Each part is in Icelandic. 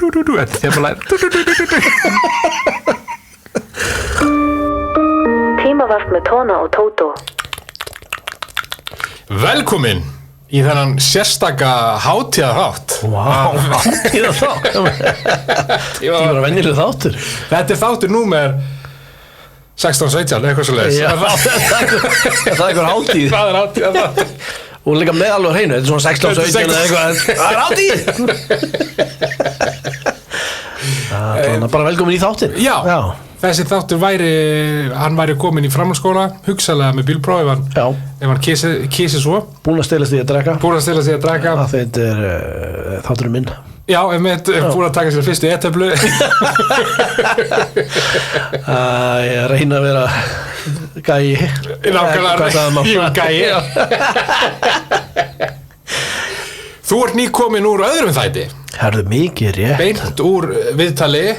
Þetta er bara Tímavarp með Tóna og Tótó. Velkomin í þennan sérstaka hátíðarhátt. Vá, hátíðarhátt. Ég var venjuleg þáttur. Þetta er þáttur númer 16-17, eitthvað svo leiðis. Já, það er eitthvað hátíð. Það er hátíðarhátt. Og líka með alveg hreinu, þetta er svona 16-17 eða eitthvað. Það er hátíð. Þannig að bara velkomin í þáttin. Já. Þessi þáttur hann væri komin í framhaldsskóla, hugsalega með bílpróf ef hann kísi svo. Búinn að stelast því að drekka. Þetta er þátturinn minn. Já, búinn að taka sér fyrstu e-töflu. Ég reyna að vera gæi. Nákvæmlega, gæi. Þú ert nýkomin úr öðrum þætti. Herðu mikið rétt. Beint úr viðtali.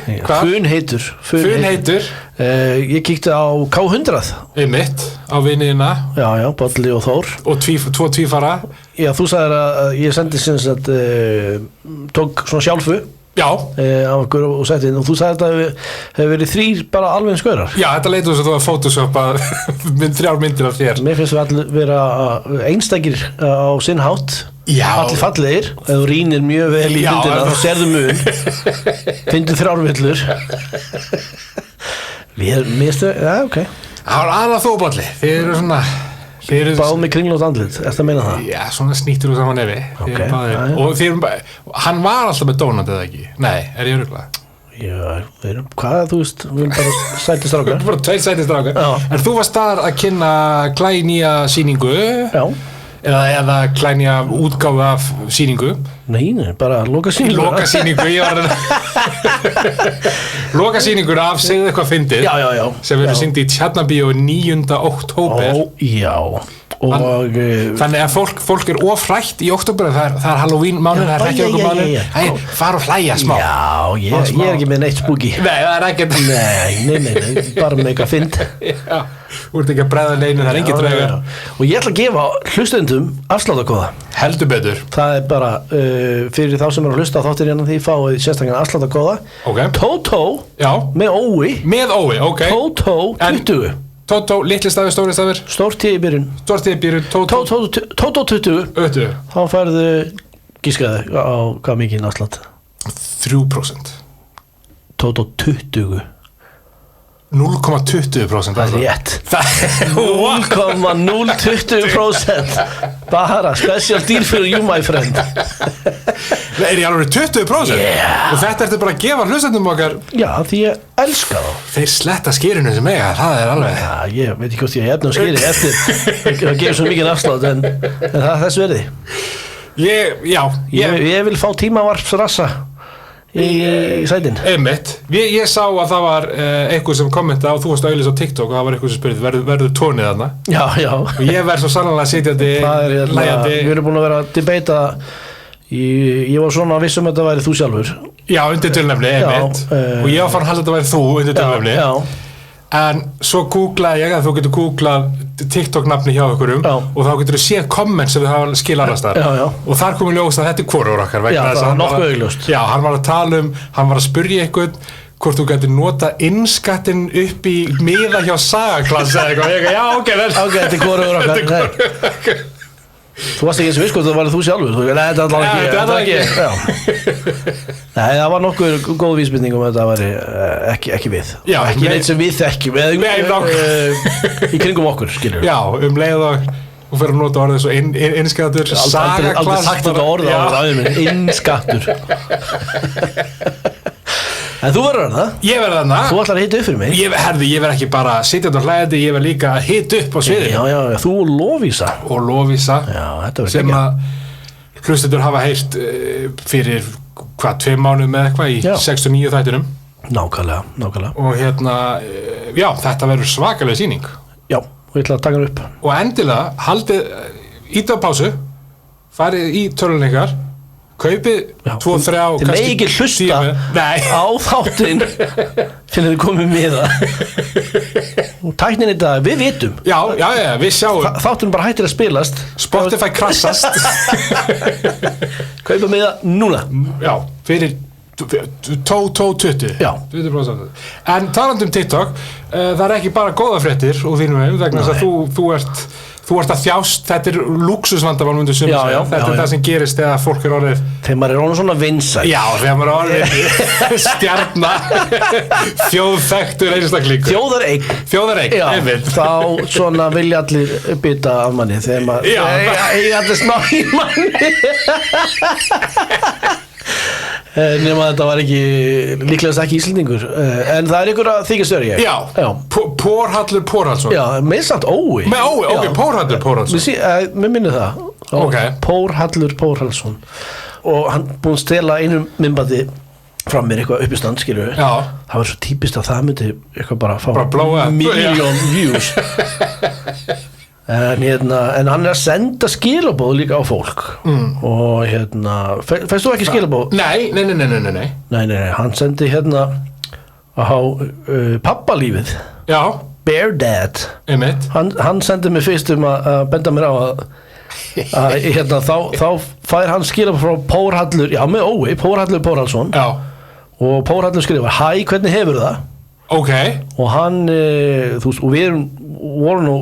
Funheitur. Ég kíkti á K100. Einmitt, á viniðina. Já, Bolli og Þór. Og tvo tvífara. Já, þú sagðir að ég sendi sinns að tók svona sjálfu. Já. Af okkur og setti inn og þú sagði að þetta hefur verið 3 bara alveg eins skaurar. Já, þetta leitur þess að þú var photoshopað 3 myndir af þér. Mér finnst við allir vera einstakir á sinn hátt. Já. Allir fallegir. Ef þú rýnir mjög vel í myndina þá sérðu mun. Finndu 3 villur. Já, ok. Það var aðra þú, Bolli. Þið eru svona... Báð með kringlótt andlit, ertu að meina það? Já, svona snýttur úr saman nefi. Okay. Og hann var alltaf með dónat eða ekki? Nei, er ég örugglega? Já, hvað, þú veist, við erum bara sætistrákar. Bara 2 sætistrákar. En þú varst þar að kynna glænýja sýningu. Já. Eða glænýja útgáfu af sýningu. Nei, bara lokasýningu. Lokasýningur af segðu eitthvað fyndið. Já. Sem verður sýnd í Tjarnabíó 9. október. Já. Þannig að fólk er ofrætt í október, það er Halloween mánuð, það er hrekkjavökumánuð. Fara og hlæja smá. Já, ég er ekki með neitt spooky. Nei, það er ekkert. Nei, bara með eitthvað fynd. Já, þú ert ekki að bregða neinu, það er engin draugar. Og ég ætla að gefa hlustendum afsláttarkóða. Heldur betur. Það er bara fyrir þá sem eru að hlusta á þáttir hérna því fáið sérstaklega afsláttarkóða. Okay. Tótó með ói. Með ói, ok. Tótó 20. Tótó, litli stafir, stóri stafir. Stór T í byrjun. Tótó 20. Þá færðu gískaði á hvað mikið afslátt? 3%. Tótó 20. 0,20%. Það er rétt. 0,020%. Bara special deal fyrir you my friend. Er ég alveg 20%? Yeah. Og þetta ertu bara að gefa hlustendum okkar? Já, því ég elska þá. Þeir sletta skýrinu sem eiga, það er alveg. Já, ég veit ekki hvort ég efna á skýri eftir að gefa svo mikið afslátt en það er þess verði. Ég vil fá tímavarpsrassa í sætin. Einmitt. Ég sá að það var einhver sem kommenta og þú varst að auglýsa á TikTok og það var einhver sem spurði verður tónið þarna? Já. Og ég verð svo sannlega sitjandi, hlæjandi. Við erum búin að vera að debata ég var svona viss að þetta væri þú sjálfur. Já, undir tilnefni, einmitt. Og ég var fann að halda að þetta væri þú undir tilnefni. Já. En svo googlaði ég að þú getur googlað TikTok-nafni hjá okkurum og þá getur þú séð komment sem við hafa skil annars þar. Og þar komum ljós að þetta er hvorur okkar. Já, það var nokkuð augljóst. Já, hann var að tala hann var að spyrja einhvern hvort þú getur nota innskattinn upp í miða hjá Sagaklass eða eitthvað. Já, ok, þetta er hvorur okkar. Þú varst ekki eins og viss hvort það var þú sjálfur. Nei, þetta er ekki. Nei, það var nokkuð góð vísbending um að þetta væri ekki við. Já, ekki neitt sem við þekkjum. Í kringum okkur, skilur. Já, leið og fyrir að nota orðið svo innskattur. Aldrei sagt þetta orð á aðeins, innskattur. En þú verður þarna? Ég verður þarna. Þú ætlar að hita upp fyrir mig? Ég verð ekki bara sitjandi og hlæðandi, ég verð líka að hita upp á sviðinu. Já, þú og Lovísa. Já, þetta verður sem að hlustendur hafa heyrt fyrir 2 mánuðum með eitthvað í 69 þættinum. Nákvæmlega. Og já, þetta verður svakalega sýning. Já, og ég ætla að taka hann upp. Og endilega, haldið, íta á pásu, farið í töluleikar, kaupið 2-3 kannski. Þið megi ekki hlusta á þáttinn fyrir þið komið með það. Og tæknin þetta, við vitum. Já, við sjáum. Þátturinn bara hættir að spilast. Spotify krassast. Kaupa með það núna. Já, fyrir 20 Já. 20%. En talandi TikTok, það er ekki bara góða fréttir úr þínum veginn, vegna þess að þú ert að þjást, þetta er lúxusvandamál myndu sumir segja, þetta er það sem gerist þegar fólk er orðið þegar maður er orðið svona vinsæll þegar maður er orðið stjarna þjóðþekktur einstaklingur þjóðareign, einmitt þá svona vilja allir bita af manni þegar maður allir smá í manni nema þetta var ekki líklegast ekki Íslendingur en það er ykkur að þykja störi ég Pórhallur Pórhallsson með samt Ói Pórhallur Pórhallsson mér minnir það Pórhallur Pórhallsson og hann búinn að stela einu myndbandi frá mér eitthvað upp í stand skilur það var svo típist að það myndi eitthvað bara fá miljón views en hann er að senda skilaboð líka á fólk og fæst þú ekki skilaboð? Nei, hann sendi á pappalífið Bear Dad hann sendi mig fyrst að benda mér á að þá fær hann skilaboð frá Pórhallur með Ói, Pórhallur Pórhallsson og Pórhallur skrifar hæ, hvernig hefur það? Og hann og við vorum nú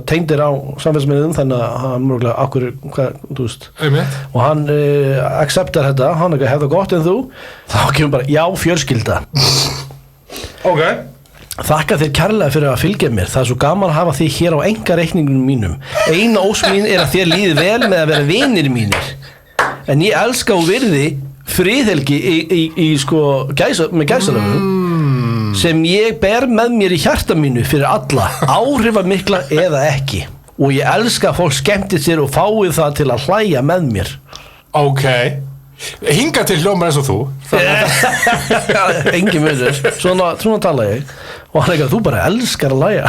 tengdir á samfélagsmiðlum þannig að hann mjögulega og hann acceptar þetta, hann hefði það gott en þú þá kemur bara, já fjölskylda þakka þér kærlega fyrir að fylgja mér það er svo gaman að hafa þig hér á engareikningunum mínum eina ósk mín er að þér líði vel með að vera vinir mínir en ég elska og virði friðhelgi með gæsalöfum sem ég ber með mér í hjarta mínu fyrir alla, áhrifamikla eða ekki og ég elska að fólk skemmti sér og fái það til að hlæja með mér hinga til hljómar eins og þú engin munur, svona tala ég og hann þú bara elskar að hlæja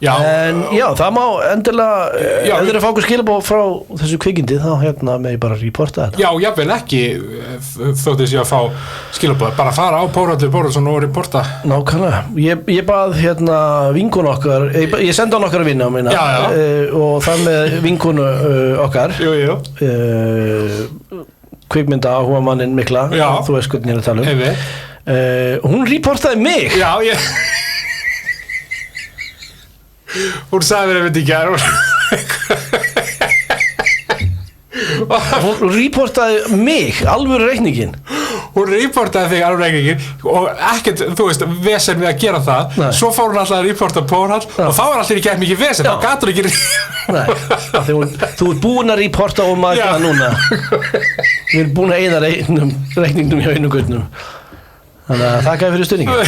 en það má endilega ef þeir fá okkur skilabóð frá þessu kvikindi þá með ég bara reporta þetta jafnvel ekki þóttist ég að fá skilabóð bara fara á Pórhallur Pórhallsson og reporta nákvæmlega, ég bað vinkonu okkar ég sendi hann okkar að vinna minna og það með vinkonu okkar kvikmynda áhuga mannin mikla þú veist hvernig ég er að tala um hún reportaði mig hún sagði mér í gær hún reportaði mig alvöru reikningin hún reportaði þig alvöru reikningin og ekkert, þú veist, vesen við að gera það svo fór hún alltaf að reporta Pórhall og þá var alltaf ekki mikið vesen, þá gat hún ekki þú ert búin að reporta og maður ekki núna við erum búin að eyða reikningnum hjá einu guttnum þannig að þakka fyrir stuðningin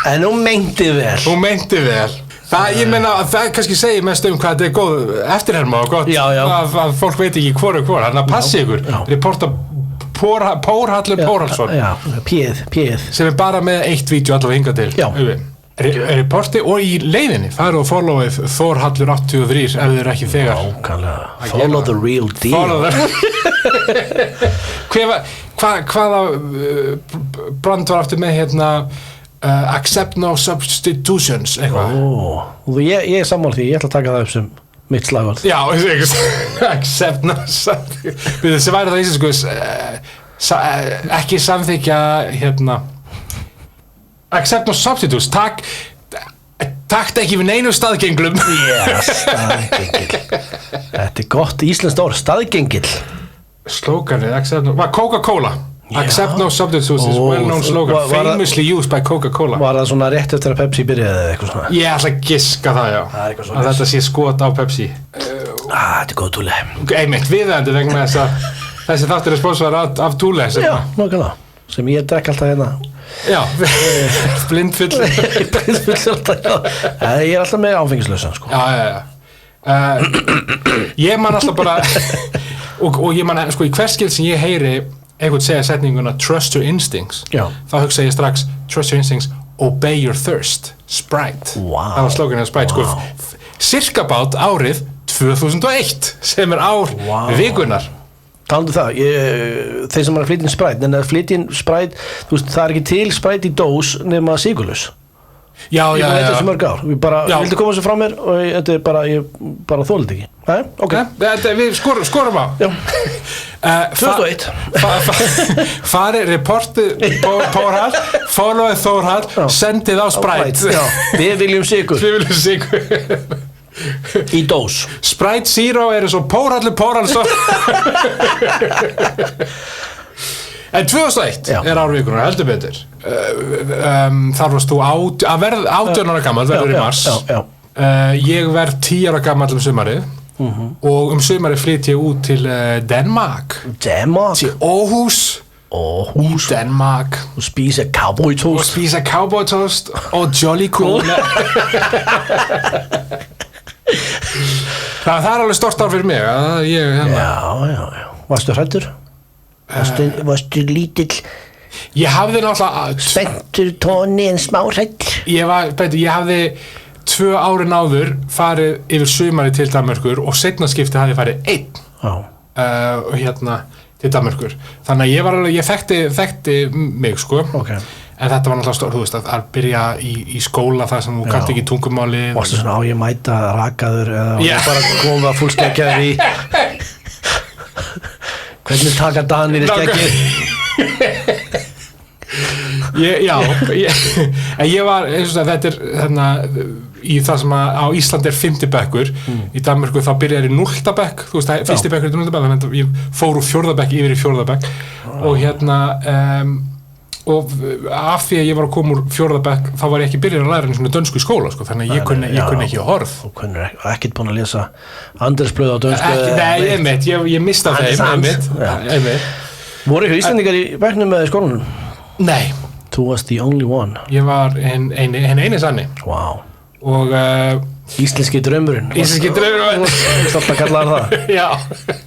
en hún meinti vel ég meina að það kannski segir mest hvað þetta er góð eftirherma og gott að fólk veit ekki hvor þannig að passi ykkur reporta Pórhallur Pórhallsson P-ið sem er bara með eitt vídeo allavega hingað til reporti og í leiðinni farið og followið Þórhallur 83 ef þið eru ekki þegar follow the real deal hvaða brand var aftur með accept no substitutions eitthvað ég er sammála því, ég ætla að taka það upp sem mitt slagorð accept no substitutions sem væri það íslensku ekki samþykja accept no substitutes takt ekki við neinu staðgenglum staðgengil þetta er gott íslenskt orð, staðgengil slóganið, Coca-Cola accept no substitutes is well-known slogan famously used by Coca-Cola var það svona rétt eftir að Pepsi byrjaði eða eitthvað svona ég ætla að giska það að þetta sé skot á Pepsi þetta er góð Thule einmitt viðeigandi vegna þess að þessi þáttur er sponsor af Thule nákvæmlega sem ég drekk alltaf blindfull ég er alltaf með áfengislausan ég man alltaf bara og ég man í hvers skil sem ég heyri einhvern segja setninguna trust your instincts þá hugsa ég strax trust your instincts, obey your thirst Sprite, það var slóganið Sprite cirka bát árið 2001 sem er ár vikunar talandi það, þeir sem er að flytja inn Sprite en að flytja inn Sprite, þú veist, það er ekki til Sprite í dós nema sigurlaus Já. Ég veit þessi mörg ár. Ég vildi koma sér frá mér og þetta bara, ég bara þolið ekki. Nei, ok. Við skorum á. Já. 2001. Farið, reportið Pórhall, followið Þórhall, sendið á Sprite. Já, við viljum sykur. Í dós. Sprite Zero eru svo Pórhall svo. En 2001 er árvíkunar, heldur betur. Þar varst þú að verð 18 ára gamall, verður í mars. Já. Ég verð 10 ára gamall sumarið og sumarið flyt ég út til Danmark. Til Aarhus. I Danmark. Og spise cowboytoast. Og Jolly Cola. Það alveg stort ár fyrir mig. Já. Varstu hræddur? Varstu lítill? Ég hafði náttúrulega spenntur tóni en smá hræddur. Ég hafði 2 árin áður farið yfir sumarið til Danmerkur og seinna skipti hafði ég farið 1 til Danmerkur. Þannig að ég þekkti mig sko. Okay. En þetta var náttúrulega stór, þú veist, að byrja í skóla þar sem þú kannt ekki tungumálið. Varstu svona á ég mæta rakaður eða bara koma fullskeggjaður í hvernig taka Danir í skeggið? Ég var eins og þetta þarna í það sem á Íslandi 5. bekkur í Danmörku þá byrjaði 0. bekk, þú veist, 1. bekkur 0. bekk, þannig að ég fór úr 4. bekk yfir í 4. bekk og af því að ég var að koma úr 4. bekk þá var ég ekki byrjað að læra einu svona dönsku í skóla sko, þannig að ég kunni ekki orð. Þú kunnir ekkert búin að lesa Andersblöð á dönsku? Nei, ég mista þeim Voru ykkur Íslendingar í bekknum með skólanum? Nei. Þú varst the only one. Ég var eini sanni. Wow. Og Íslenski draumurinn. Stolt að kalla það. Já.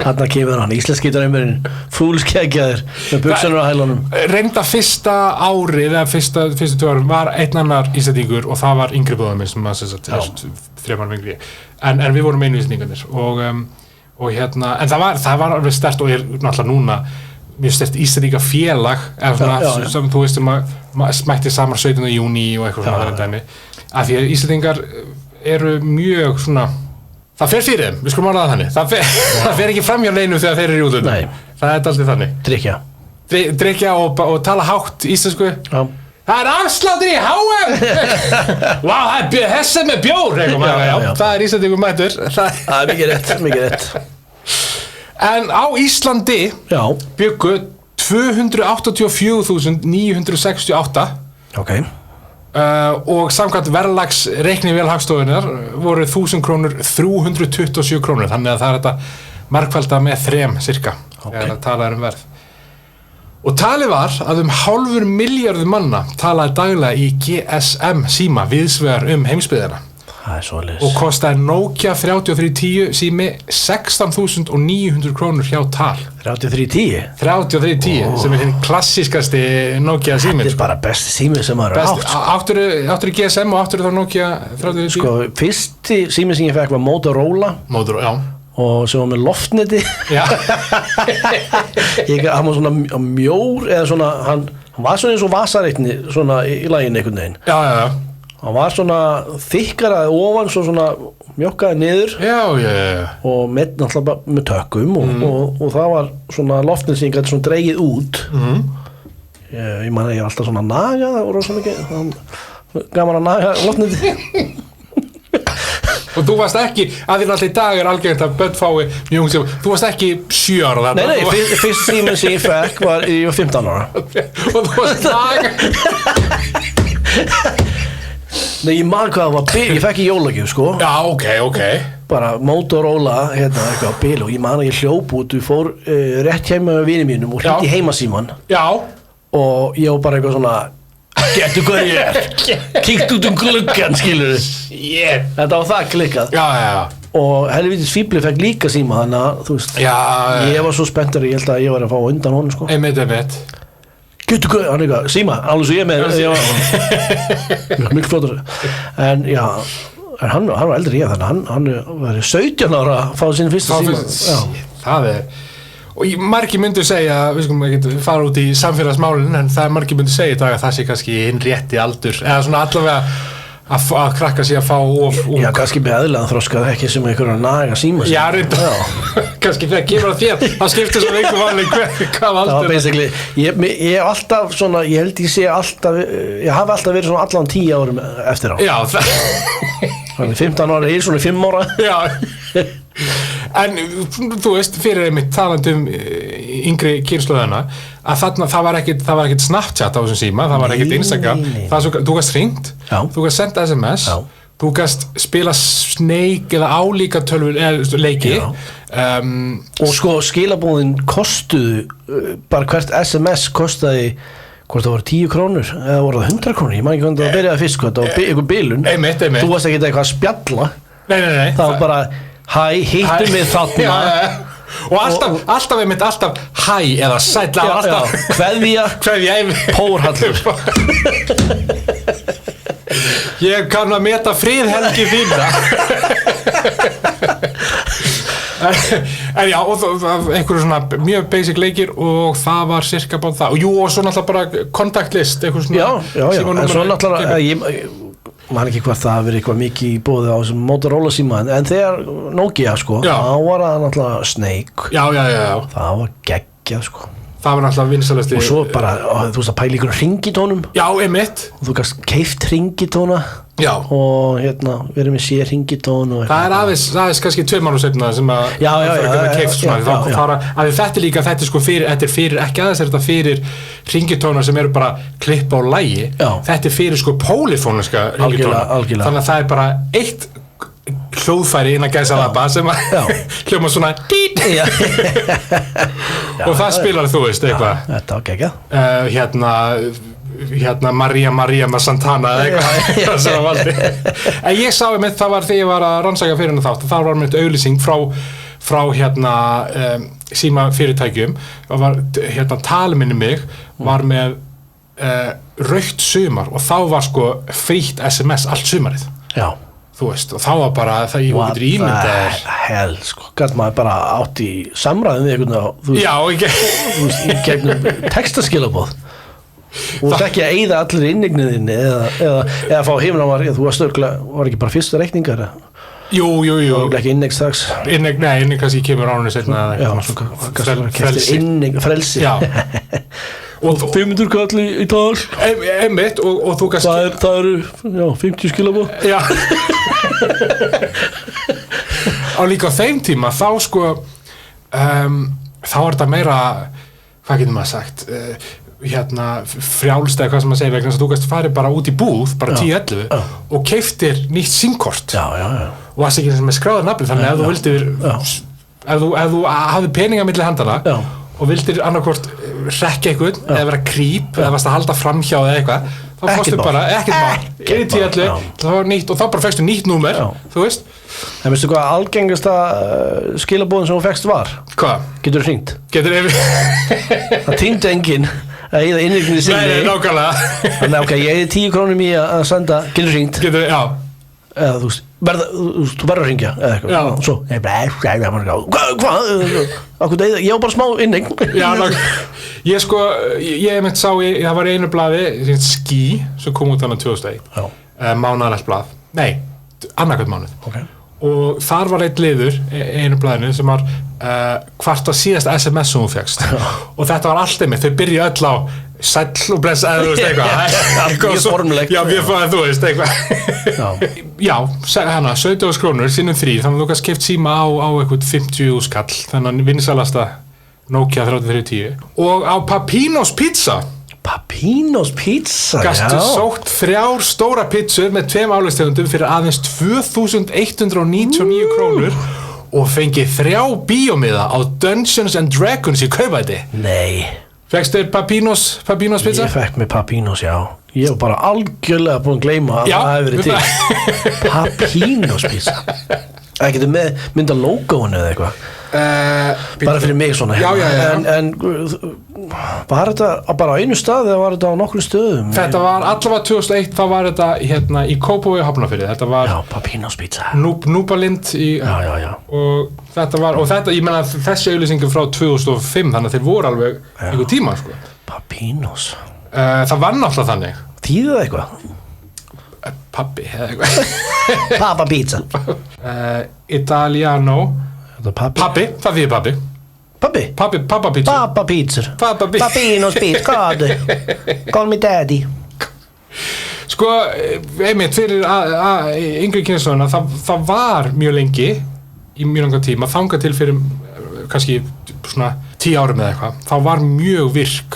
Þarna kemur hann, íslenski draumurinn, fúlskeggjaður með buxunum á hælunum. Reynda fyrsta árið eða fyrstu 2 árum var einn annar Íslendingur og það var yngri bróðir minn sem að 3 árum yngri. En við vorum einu Íslendingarnir og en það var alveg sterkt og er náttúrulega núna mjög sterkt Íslendingafélag sem þú veist smætti saman 17. júní og eitthvað svona dæmi. Af því að Íslendingar eru mjög svona það fer fyrir þeim, við skulum orða það þannig það fer ekki fram hjá neinu þegar þeir eru í útlöndum. Það er alltaf þannig. Drykja og tala hátt íslensku. Já. Það er afsláttur í HM. Vá, það er hessa með bjór. Það er Íslandingum mætur. Það er mikið rétt. En á Íslandi byggu 284.968. Ok. Og samkvæmt verðlagsreiknivél Hagstofunnar voru 1.000 krónur 327 krónur, þannig að það er þetta margfalda með 3 cirka þegar það talaði verð. Og talið var að 0,5 milljarður manna talaði daglega í GSM síma víðsvegar heimsbyggðina. Það er svoleiðis. Og kostaði Nokia 3310 sími 16.900 krónur hjá Tal. 3310? 3310 sem er hinn klassískasti Nokia sími. Þetta er bara besti sími sem maður átt. Áttur í GSM og áttur þá Nokia 3310? Sko, fyrsti sími sem ég fekk var Motorola. Já. Og sem var með loftneti. Já. Hann var svona mjór eða svona, hann var svona eins og vasareikni svona í laginu einhvern veginn. Já. Hann var svona þykkaraði ofan svo svona mjokkaði niður. Já. Og með tökkum og það var svona loftnið sem ég gæti svona dreigið út. Ég man að ég var alltaf svona nagað og rosa mikið gaman að naga loftnið. Og þú varst ekki, að því náttúrulega í dag er algengt að börn fái mjög ung síma, þú varst ekki 7 ára þarna. Nei, fyrst síminn sem ég fekk var ég var 15 ára. Og þú varst Nei, ég man hvað það var bil, ég fekk í jólagjöf sko. Já, ok. Bara Motorola, eitthvað bil og ég man að ég hljóp út, við fór rétt heima með vini mínum og hringdi í heimasíman. Já. Og ég var bara eitthvað svona, getur hvað ég er, kíkt út gluggan, skilur þið. Þetta var það klikkað. Já. Og helvítis fíbli fekk líka síma, þannig að, þú veist, ég var svo spenntur, ég held að ég var að fá undan honum sko. Einmitt. Getur hvað, hann eitthvað, síma, alveg svo ég með, mjög flottur. En já, hann var eldri ég, þannig hann var 17 ára að fá sín fyrsta síma. Það er, og margir myndu segja, við skulum ekki fara út í samfélagsmálin, en það margir myndu segja í dag að það sé kannski hinn rétti aldur, eða svona allavega að krakka sig að fá of Já, kannski með eðlilega þroskað ekki sem einhverja naga síma Já, kannski þegar kemur að þér það skiptir svo einhver vanlega hvað Það var basically ég hef alltaf svona, ég held ég sé alltaf ég hafi alltaf verið svona allan 10 árum eftir á Já, Þannig 15 ára er svona 5 ára Já En þú veist, fyrir einmitt talandi yngri kynslóðina að þarna, það var ekkert Snapchat á þessum síma, það var ekkert Instagram þú gast hringt, þú gast senda SMS þú gast spila Snake eða álíka leiki og sko skilabúðin kostuðu bara hvert SMS kostaði hvort það voru 10 krónur eða voru það 100 krónur, ég man ekki hvernig það byrjaði fyrst það var einhver bilun, þú varst ekki eitthvað að spjalla Nei það var bara hæ, hittum við þarna og alltaf hæ eða sæll kveðja pórhallur ég kann að meta friðhelgi þína en já og einhverju svona mjög basic leikir og það var cirka bara það og jú og svo náttúrulega bara kontaktlist eitthvað svona já en svo náttúrulega man ekki hvað það verið eitthvað mikið í bóði á þessum Motorola síma en þegar Nokia sko þá var það náttúrulega Snake já það var geggjað sko það var náttúrulega vinsalasti og svo bara, þú veist að pæla ykkur hringitónum já, einmitt og þú gast keypt hringitóna og verið með sér hringitón það er aðeins kannski 2 mánuð seinna sem að þetta líka þetta er sko fyrir ekki aðeins er þetta fyrir hringitónar sem eru bara klippa á lagi þetta er fyrir sko pólifóniska hringitónar þannig að það er bara eitt hljóðfæri innan gæsalappa sem að hljóma svona og það spilar þú veist eitthvað þetta var geggjað hérna Maria með Santana eða eitthvað sem var valdi en ég sá einmitt það var þegar ég var að rannsaka fyrir henni þátt og það var einmitt auglýsing frá síma fyrirtækjum og var talminni mig var með rautt sumar og þá var sko frítt SMS allt sumarið já þú veist, og þá var bara það ég getur ímyndað hell, sko, gæti maður bara átt í samræðum við einhvern veginn þú veist, í gegnum textaskilabóð og þú ekki að eyða allir innigniðinni eða fá himnavar, þú varst var ekki bara fyrsta reikningar jú ekki innig strax innig kannski kemur ánum setna frelsi já og 500 kall í tal einmitt og þú kannski það eru 50 skilabóð já og líka á þeim tíma þá sko þá er þetta meira hvað getur maður sagt frjálst eða hvað sem maður segir vegna þess að þú gæst farið bara út í búð bara 10-11 og keyptir nýtt símkort og varst ekki með skráður nafni þannig að þú vildir ef þú hafði peninga milli handana og vildir annarkvort rekka eitthvað eða vera creep eða varst að halda framhjá eða eitthvað þá fórstu bara, ekkert mál inn í 10-11, það var nýtt og þá bara fekstu nýtt númer þú veist en veistu hvað algengasta skilabóðin sem þú fekst var? Hvað? Getur þú hringt? Það týndi enginn að eyða innrignir sinni nei, nákvæmlega þannig að ég eyði 10 krónum í að senda getur þú hringt? Já eða þú verður að hringja eða eitthvað svo hvað ég á bara smá inning ég sko ég mynd sá það var einu blaði Ski sem kom út þannig 2001 mánaðarlegt blað nei annarkvæmt mánuð og þar var einn liður einu blaðinu sem var hvart var síðasta SMS sem þú fékkst og þetta var allt einmitt, þau byrja öll á sæll og bless eða þú veist eitthvað mjög formlegt já, mjög formlegt, þú veist eitthvað já, hana, 17 krónur sinnum 3, þannig að þú kannski keypt síma á eitthvað 50 skall, þannig að vinsalasta Nokia 3310 og á Papinos Pizza gastu sótt 3 stóra pizzur með 2 álegstegundum fyrir aðeins 2199 krónur og fengið 3 bíómiða á Dungeons and Dragons í kaupæti nei Fékkstu Papinos pizza? Ég fekk með Papinos, já. Ég var bara algjörlega búin að gleyma að það hefði verið til. Papinos pizza. Það getur mynda logoinu eða eitthvað. Bara fyrir mig svona. Já. En var þetta bara á einu stað eða var þetta á nokkrum stöðum? Þetta var allavega 2001, þá var þetta í Kópavogi og Hafnarfirði. Þetta var Papinos pizza. Núpalind í og þetta, ég meina þessi auglýsingu frá 2005, þannig að þeir voru alveg einhver tíma, sko. Papinos. Það var náttúrulega þannig. Þýðir það eitthvað? Pabbi eða eitthvað Papa pizza Italiano Pabbi, það þýðir pabbi Papa pizza Papa pizza Papa pizza Papinos pizza, God Call me daddy Sko, einmitt fyrir yngri kynslóðina það var mjög lengi í mjög langa tíma þangað til fyrir kannski svona 10 árum eða eitthvað þá var mjög virk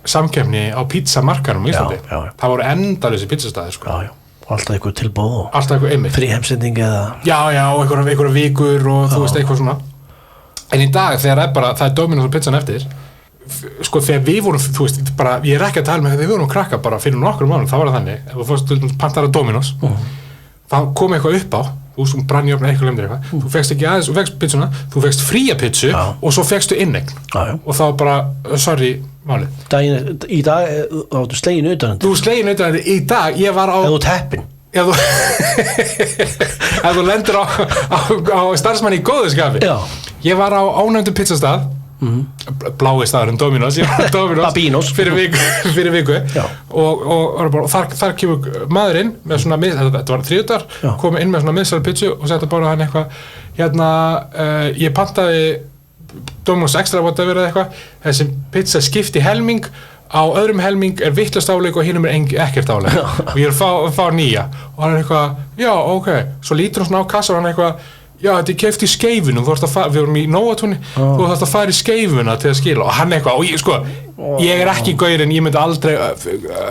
samkeppni á pizzamarkaðnum í Íslandi það voru endalausi pizzastæðir sko. og alltaf eitthvað tilboð alltaf eitthvað einmitt fríheimsending eða og einhverja vikur og þú veist eitthvað svona en í dag þegar það er Dominos og pizzan eftir sko þegar við vorum þú veist bara ég er ekki að tala með þegar við vorum krakka bara fyrir nokkrum mánuðum þá var það þannig ef þú fórst til pantara Dominos þá kom eitthvað upp á þú sem brann í opna eitthvað lemdir eitthvað þú fegst ekki aðeins og fegst pizzuna þú fegst fría pizzu og svo fegstu inneign og þá bara sorry málið í dag áttu slegin utan þú slegin utan í dag ég var á eða út heppin ef þú lendir á starfsmanni í góðu skapi ég var á ánefndum pizzastað blái staðurinn Dominos Babinos fyrir viku og þar kemur maðurinn með svona þetta var 3 dagar komið inn með svona miðsæla pizzu og setta bara hann eitthvað ég pantaði Dominos extra whatever eða eitthvað þessi pizza skipti helming á öðrum helming er vitlaust áleik og hinum er ekkert áleik og ég er að fá nýja og hann er eitthvað já ok svo lítur hann svona á kassa og hann er eitthvað já, þetta er keypt í skeifunum, við vorum í Nóatúni, þú þarfst að fara í skeifuna til að skila og hann eitthvað, og ég er ekki gaurinn, ég myndi aldrei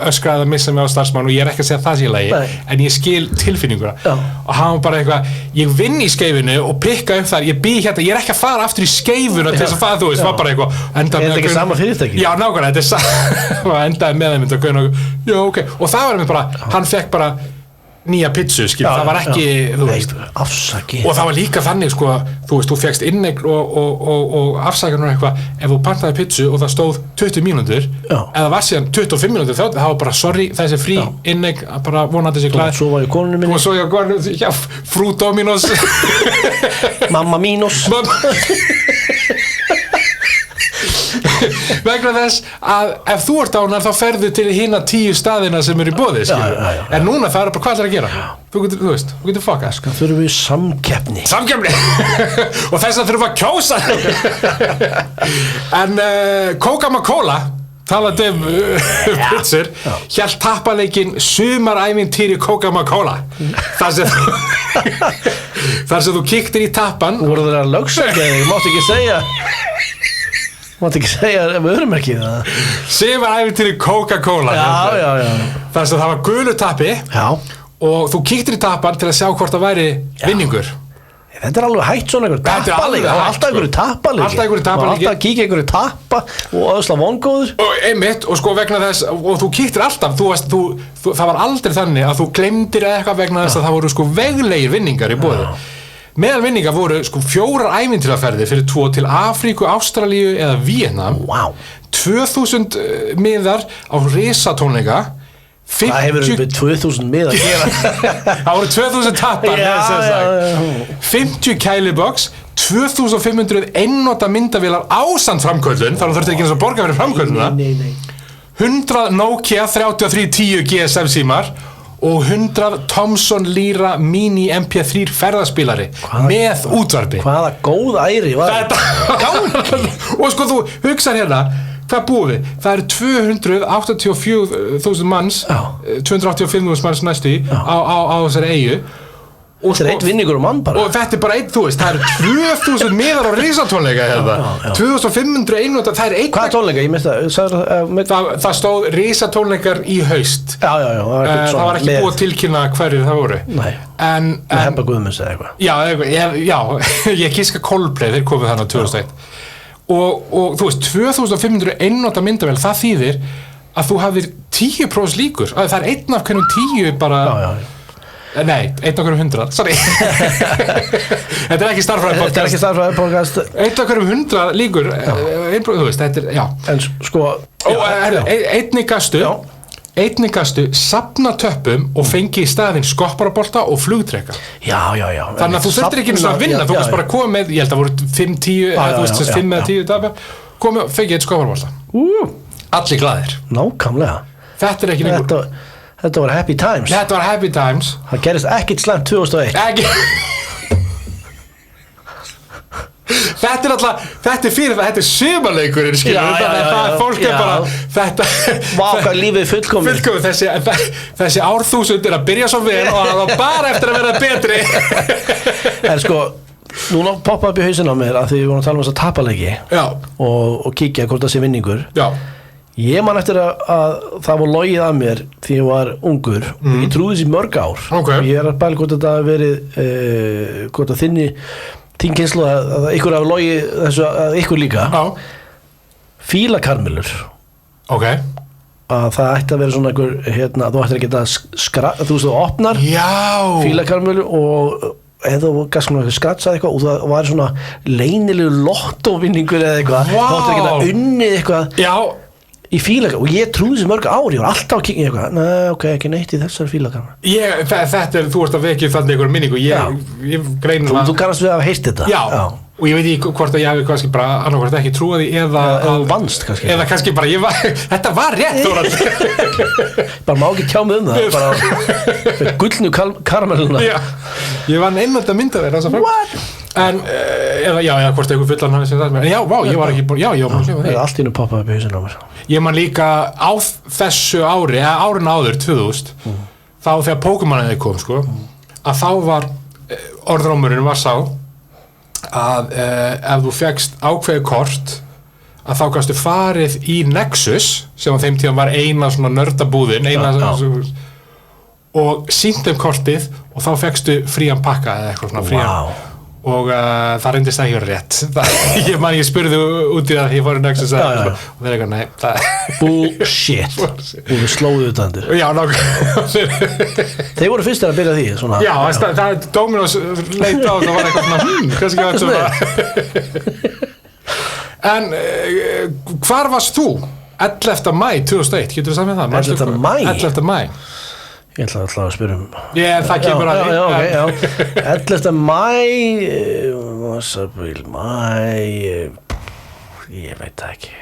öskra að missa mig á starfsmann og ég er ekki að segja það sé lagi, en ég skil tilfinninguna og hann var bara eitthvað, ég vinn í skeifunu og pikka upp þar, ég býð hérna, ég er ekki að fara aftur í skeifuna til þess að fara, þú veist, var bara eitthvað Er þetta ekki sama fyrirtæki? Já, nákvæmlega, þetta er endaði með þeim já, ok, og það var bara, hann fekk bara nýja pizzu, það var ekki þú veist, afsaki og það var líka þannig sko, þú veist, þú fékkst inneign og afsakan og eitthvað ef þú pantaði pizzu og það stóð 20 mínútur eða var síðan 25 mínútur þá það var bara sorry, þessi frí inneign bara vonandi sér klæð og svo var ég konunum minni og svo ég konunum, já, frú Dominos mamma mínus vegna þess að ef þú ert ánar þá ferðu til hina 10 staðina sem eru í boði en núna það er bara hvað það er að gera þú veist, þú getur fuckað það þurfum við samkeppni og þess að þurfum að kjósa en Coca-Cola talandi pizzur hélt tappaleikin sumarævintýri Coca-Cola þar sem þú kíktir í tappan voru þeir að lögsækja þig, mátt ekki segja vörumerkið sumarævintýri Coca-Cola þar sem það var gulu tappi og þú kíktir í tappan til að sjá hvort það væri vinningur þetta er alveg hægt svona einhver tappalega alltaf einhverju tappalegi alltaf að kíkja einhverju tappa og öðsla vongóður og einmitt og sko vegna þess og þú kíktir alltaf það var aldrei þannig að þú glemdir eitthvað vegna þess að það voru sko veglegir vinningar í boði meðal vinningar voru sko 4 ævintýraferðir fyrir 2 til Afríku, Ástralíu eða Víetnam 2000 miðar á risatónleika það hefur við 2000 mið að gera það voru 2000 tappar 50 kæliboks 2500 einnota myndavélar ásamt framköllun þannig að þurfti ekki eins að borga fyrir framkölluna 100 Nokia 3310 GSM símar og 100 Thomson Lyra Mini MP3 ferðaspílari með útvarpi hvaða góð æri var þetta og sko þú hugsar hérna hvað búið við? Það eru 284.000 manns 285.000 manns næstu á þessari eyju þetta er eitt vinningur mann bara og þetta er bara eitt, þú veist, það eru 2000 miðar á risatónleika hérna 2500 einnota, það er eitt hvaða tónleika? Ég mista það stóð risatónleikar í haust það var ekki búið að tilkynna hverjir það voru en Hempa Guðmunds eða eitthvað já, ég kíska Coldplay, þeir komið þannig á 2001 og þú veist, 2500 einnota myndavél, það þýðir að þú hafðir 10% líkur það er einn af hverjum 10 bara nei, einn af hverjum 100 sorry þetta er ekki starffræði podcast einn af hverjum 100 líkur þú veist, þetta er, já en sko einnig gastu safna töppum og fengi í staðinn skopparabolta og flugtreka já þannig að þú þurftir ekki eins og að vinna þú veist bara komið með, ég held að voru 5-10 þú veist 5 eða 10 tapar komið og fengið eitt skopparabolta allir glaðir nákvæmlega þetta er ekki lengur Þetta var Happy Times. Það gerist ekkert slæmt 2001. Þetta er sumarleikurinn, skilur, þannig að fólk bara, þetta... Hvað lífið fullkomið. Þessi árþúsund að byrja svo vel og það var bara eftir að vera betri. En sko, núna poppa upp í hausinn á mér að því við vorum að tala um þess að tapaleiki og kíkja hvort það sé vinningur. Já. Ég man eftir að það var logið að mér því ég var ungur og ég trúði þessi mörg ár. Okay. Ég að bæla hvort þetta hafi verið, hvort að þín kynslu að ykkur hafi logið þessu að ykkur líka. Já. Fílakarmelur. Ok. Að það ætti að vera svona einhver, þú ættir að geta þú veist þú opnar fílakarmelur og eða þú gafst svona skratsað eitthvað og það var svona leynilegu lottóvinningur eða eitthvað. Þú ættir að geta unnið eitthvað. Já. Í fílakarmelur og ég trúði þessi mörg ár, ég var alltaf að kíkja eitthvað. Nei, ok, ekki neitt í þessari fílakarmelur. Þú ert að vekja þannig einhver minningu. Ég greinilega. Þú kannast við að hafa heyrt þetta. Já. Og ég veit ekki hvort að ég hafi kannski bara annarkvært ekki trúið því eða vannst kannski. Eða kannski bara þetta var rétt Þórhallur. Bara má ekki tjá mig það. Bara gullnu karameluna. Já. Ég vann einnölda myndavél þessa frá. What? En eða hvort einhver fullan hafi sem það með. En já, ég var ekki búin. Já, ég var búin að hljóða því. Allt í nú poppaði upp í hausinn á mér. Ég man líka á þessu ári, árin áður 2000, þá þegar Pokémon kom sko, að þá var orðrómurinn var sá að ef þú fékkst ákveðið kort að þá gastu farið í Nexus sem á þeim tíma var eina svona nördabúðin og sýnt þeim kortið og þá fékkstu frían pakka eða eitthvað svona frían og það reyndist ekki verið rétt ég spurði út í það ég fór í Nexus og þeir eitthvað nei bullshit og við slóðu utandir já þeir voru fyrstir að byrja því svona, já það er Dominos leit á það var eitthvað svona kannski var svona en hvar varst þú 11. maí 2001 getur þú sagt með það 11. maí ég ætla alltaf að spyrja það kemur að því 11. maí ég veit það ekki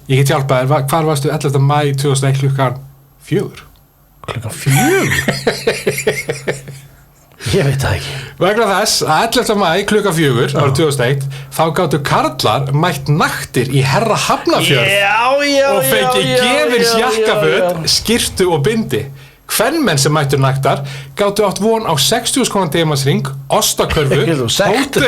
ég get hjálpað þér, hvar varstu 11. maí 2001 klukkan 4? Klukkan 4? Ég veit það ekki vegna þess að 11. maí klukkan 4 árið 2001 þá gáttu karlar mætt naktir í Herra Hafnarfjörð og fengi gefins jakkaföt, skyrtu og bindi Kvenmenn sem mættur naktar gáttu átt von á 60.000 króna demasring, ostakörfu, hótel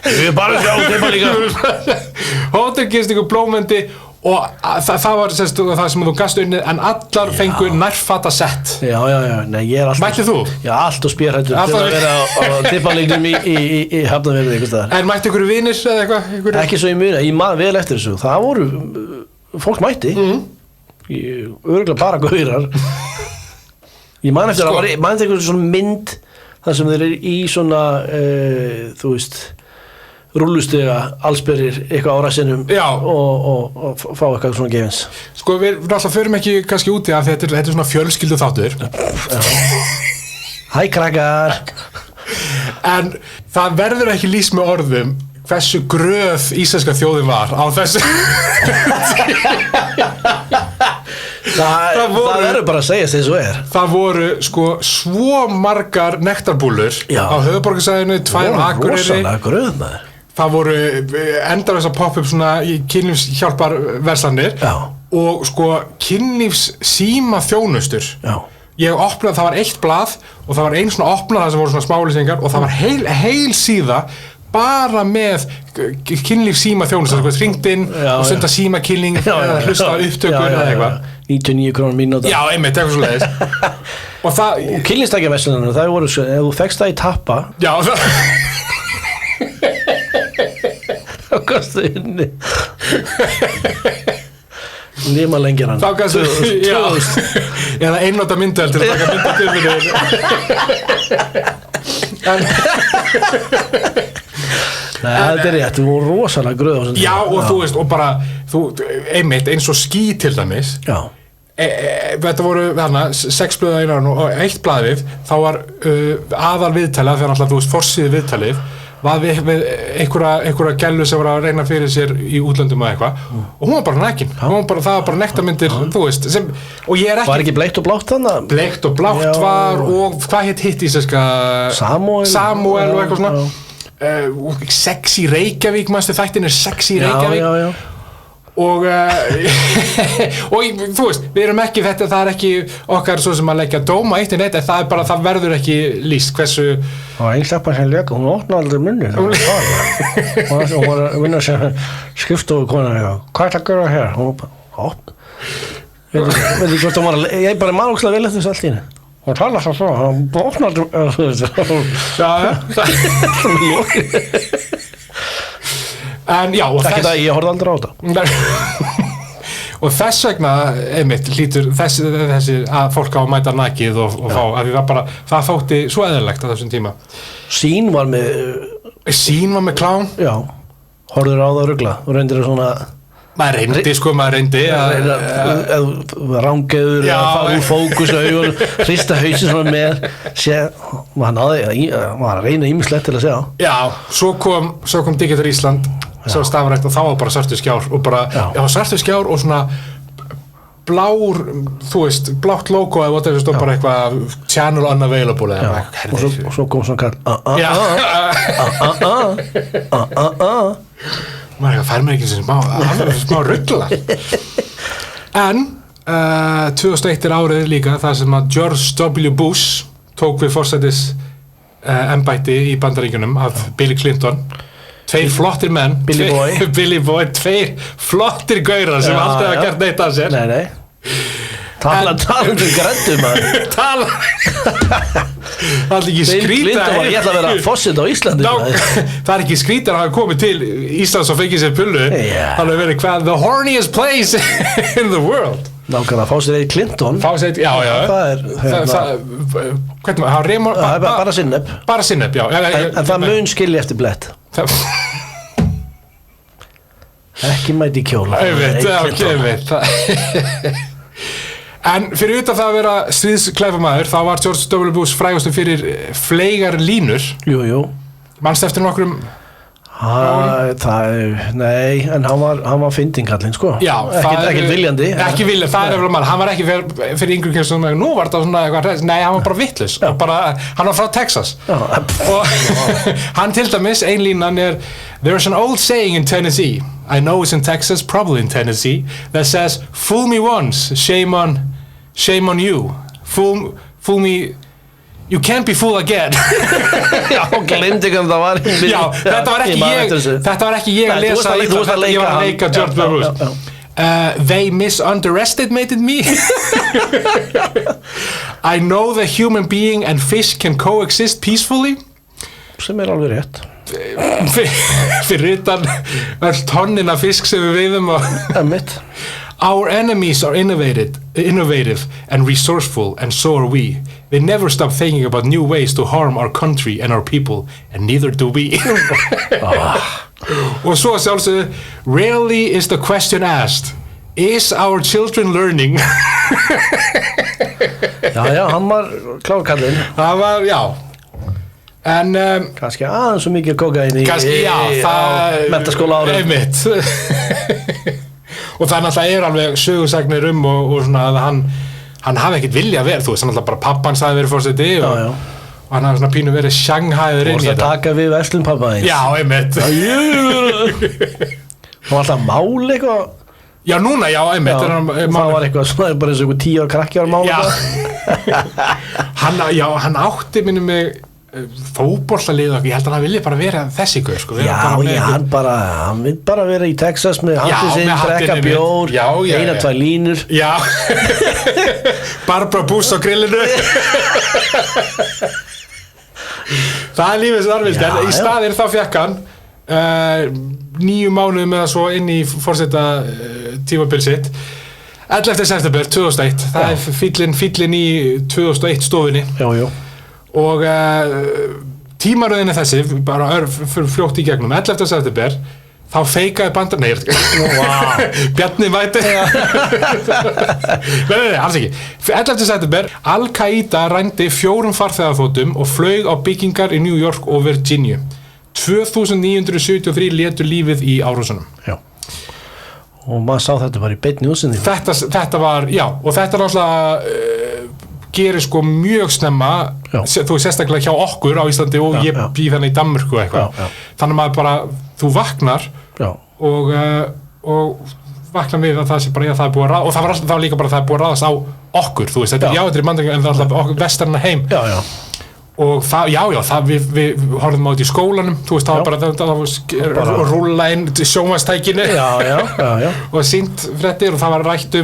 Við bara sjá þeim líka hótelgistingu, blómendi og það var það sem þú gast unnið en allar fengu nærfata sett Já, nei ég alltaf Mættið þú? Já, alltaf spjörhættur til að vera á tippaleiknum í Hafnarfirði einhvers staðar En mætti ykkur vinir eða eitthvað? Ekki svo ég muni, ég man vel eftir þessu Það voru fólk mætti örugglega bara gaurar ég man eftir að man eftir einhver svona mynd þar sem þeir eru í svona þú veist rúllustega allsberrir eitthvað á rassinum og fá eitthvað svona gefins sko við alltaf förum ekki kannski úti af þetta er svona fjölskyldu þáttur Hæ krakkar en það verður ekki lýst með orðum hversu gröð íslenska þjóðin var á þessu það verður bara að segja eins og það voru sko svo margar nektarbúllur á höfuðborgarsvæðinu 2 á Akureyri rosalega gröð maður það voru endalausar pop-up svona kynlífshjálparverslanir og sko kynlífssíma þjónustur ég opnaði, það var eitt blað og það var ein svona opnað það sem voru svona smálýsingar og það var heil síða bara með kynlífssíma þjónustur hringt inn og senda síma kynning eða hlusta upptökur eða eitthvað 99 krónur mínúta já, einmitt, eitthvað svo leiðis og kynlífstækjaverslunum, það voru ef þú fekkst það í tappa já, þá kostu inni Lima lengir hann þá kannski, já eða einnota myndvel til að taka myndatöfinu þetta er rétt, þú voru rosalega gröð já og þú veist og bara einmitt eins og skí til dæmis þetta voru þarna 6 blöð og 1 blaðið þá var aðal viðtalið þegar alltaf þú veist forsíðu viðtalið var við einhverja gælu sem var að reyna fyrir sér í útlöndum og eitthvað og hún var bara nækin, það var bara nektarmyndir, þú veist, og ég ekki... Var ekki bleikt og blátt þannig? Bleikt og blátt var og hvað hitt íslenska... Samuel og eitthvað svona. Sexy Reykjavík, manstu þættin Sexy Reykjavík. Já. Og þú veist, við erum ekki þetta, það ekki okkar svo sem að leggja dóma eitt en eitt, það bara, það verður ekki lýst hversu og einn stelpa sem leika, hún opnaði aldrei munni hún var að vinna sem skrifstofukona hvað er það að gera hér? Hún veit ekki hvort hún var að ég bara ógeðslega vel eftir þessu allt í henni hún tala svo hún opnaði aldrei en já, og ég horfði aldrei á þetta og þess vegna einmitt lítur þessi að fólk á að mæta nakið og fá, að það þótti svo eðlilegt á þessum tíma Sín var með klám já, horfður á það rugla og reyndir það svona maður reyndi rángeður fara úr fókus og augun hrista hausin svona með maður að reyna ýmislegt til að segja já, svo kom Digital Ísland svo stafrænt og þá var bara svartur skjár og bara, svartur skjár og svona blár, þú veist blátt logo eða það stóð bara eitthvað channel unavailable eða og svo kom svona kall maður fær mér ekki sem smá ruggla en 2001 árið líka þar sem að George W. Bush tók við forsætis embætti í Bandaríkjunum af Bill Clinton tveir flottir menn Billy Boy, tveir flottir gaurar sem aldrei hafa gert neitt af sér nei talandi grændum það er ekki skrýta ég ætla að vera fósitt á Íslandi það er ekki skrýta að hafa komið til Íslands og fengið sér pullu það hefur verið hvað the horniest place in the world nákvæmlega fósitt eða Clinton hvernig maður bara sinneb en það mun skilja eftir blett ekki mæti kjóla en fyrir utan það að vera stríðsklæpamaður þá var George W. Bush frægastur fyrir fleygar línur jú manstu eftir nokkrum nei, en hann var fyndingkallinn sko já, ekkert viljandi ekki viljandi, það er eftir hann var ekki fyrir yngri kynns nú var þetta svona eitthvað, nei, hann var bara vitlaus hann var frá Texas og hann til dæmis, ein línan there's an old saying in Tennessee I know it's in Texas, probably in Tennessee that says, fool me once, shame on you fool me you can't be fooled again já, glemdi hvernig það var já, þetta var ekki ég að lesa ég var að leika George W. Bush they misunderestimated me I know that human being and fish can coexist peacefully sem alveg rétt fyrir utan öll tonnin af fisk sem við veiðum our enemies are innovative and resourceful and so are we they never stop thinking about new ways to harm our country and our people and neither do we og svo sjálfsögðu rarely is the question asked is our children learning já, hann var klárkallinn það var, já en kannski aðeins svo mikið kokain í menntaskóla árum einmitt og það náttúrulega alveg sögusagnir og svona að hann hafi ekkert vilja að vera, þú veist, hann náttúrulega bara pappans hafi verið fórseti og hann hafi svona pínu verið sjanghæður inn í þetta. Og það taka við verslun pappa eins. Já, einmitt. Það var alltaf mál eitthvað. Já, núna, já, einmitt. Það var eitthvað svona, bara eins og 10 ára krakki ára mál. Já, hann átti minnum mig fótbollalið og ég held að hann vilja bara vera þessi gaur sko. Hann vil bara vera í Texas með hattinn sinn, drekka bjór, 1-2 línur. Já, Barbara Bush á grillinu. Það er lífið sem það vildi, en í staðir þá fekk hann 9 mánuðum eða svo inn í forseta tímabil sitt 11. september 2001. Það er fíllinn í 2001 stofunni. Já. Og tímaröðin er þessi, bara fljótt í gegnum 11. september, þá feikaði bandar Bjarni mæti Nei, alls ekki 11. september, Al-Qaida rændi 4 farþegaþotum og flaug á byggingar í New York og Virginia 2973 létu lífið í árásunum. Já. Og maður sá þetta bara í beinni útsendingu. Þetta var, já, og þetta náttúrulega gerir sko mjög snemma, þú sérstaklega hjá okkur á Íslandi og ég býð þannig í Danmörku eitthvað. Þannig maður bara, þú vaknar og vaknar við að það sé bara, það er búið að ráðast, og það var líka bara það er búið að ráðast á okkur, þú veist, þetta er þetta í Bandaríkjunum, en það er alltaf okkur vesterna heim. Og það, við horfðum á þetta í skólanum, þú veist, það var bara rúlla inn sjónvarpstækinu og sýnt fréttir og það var rætt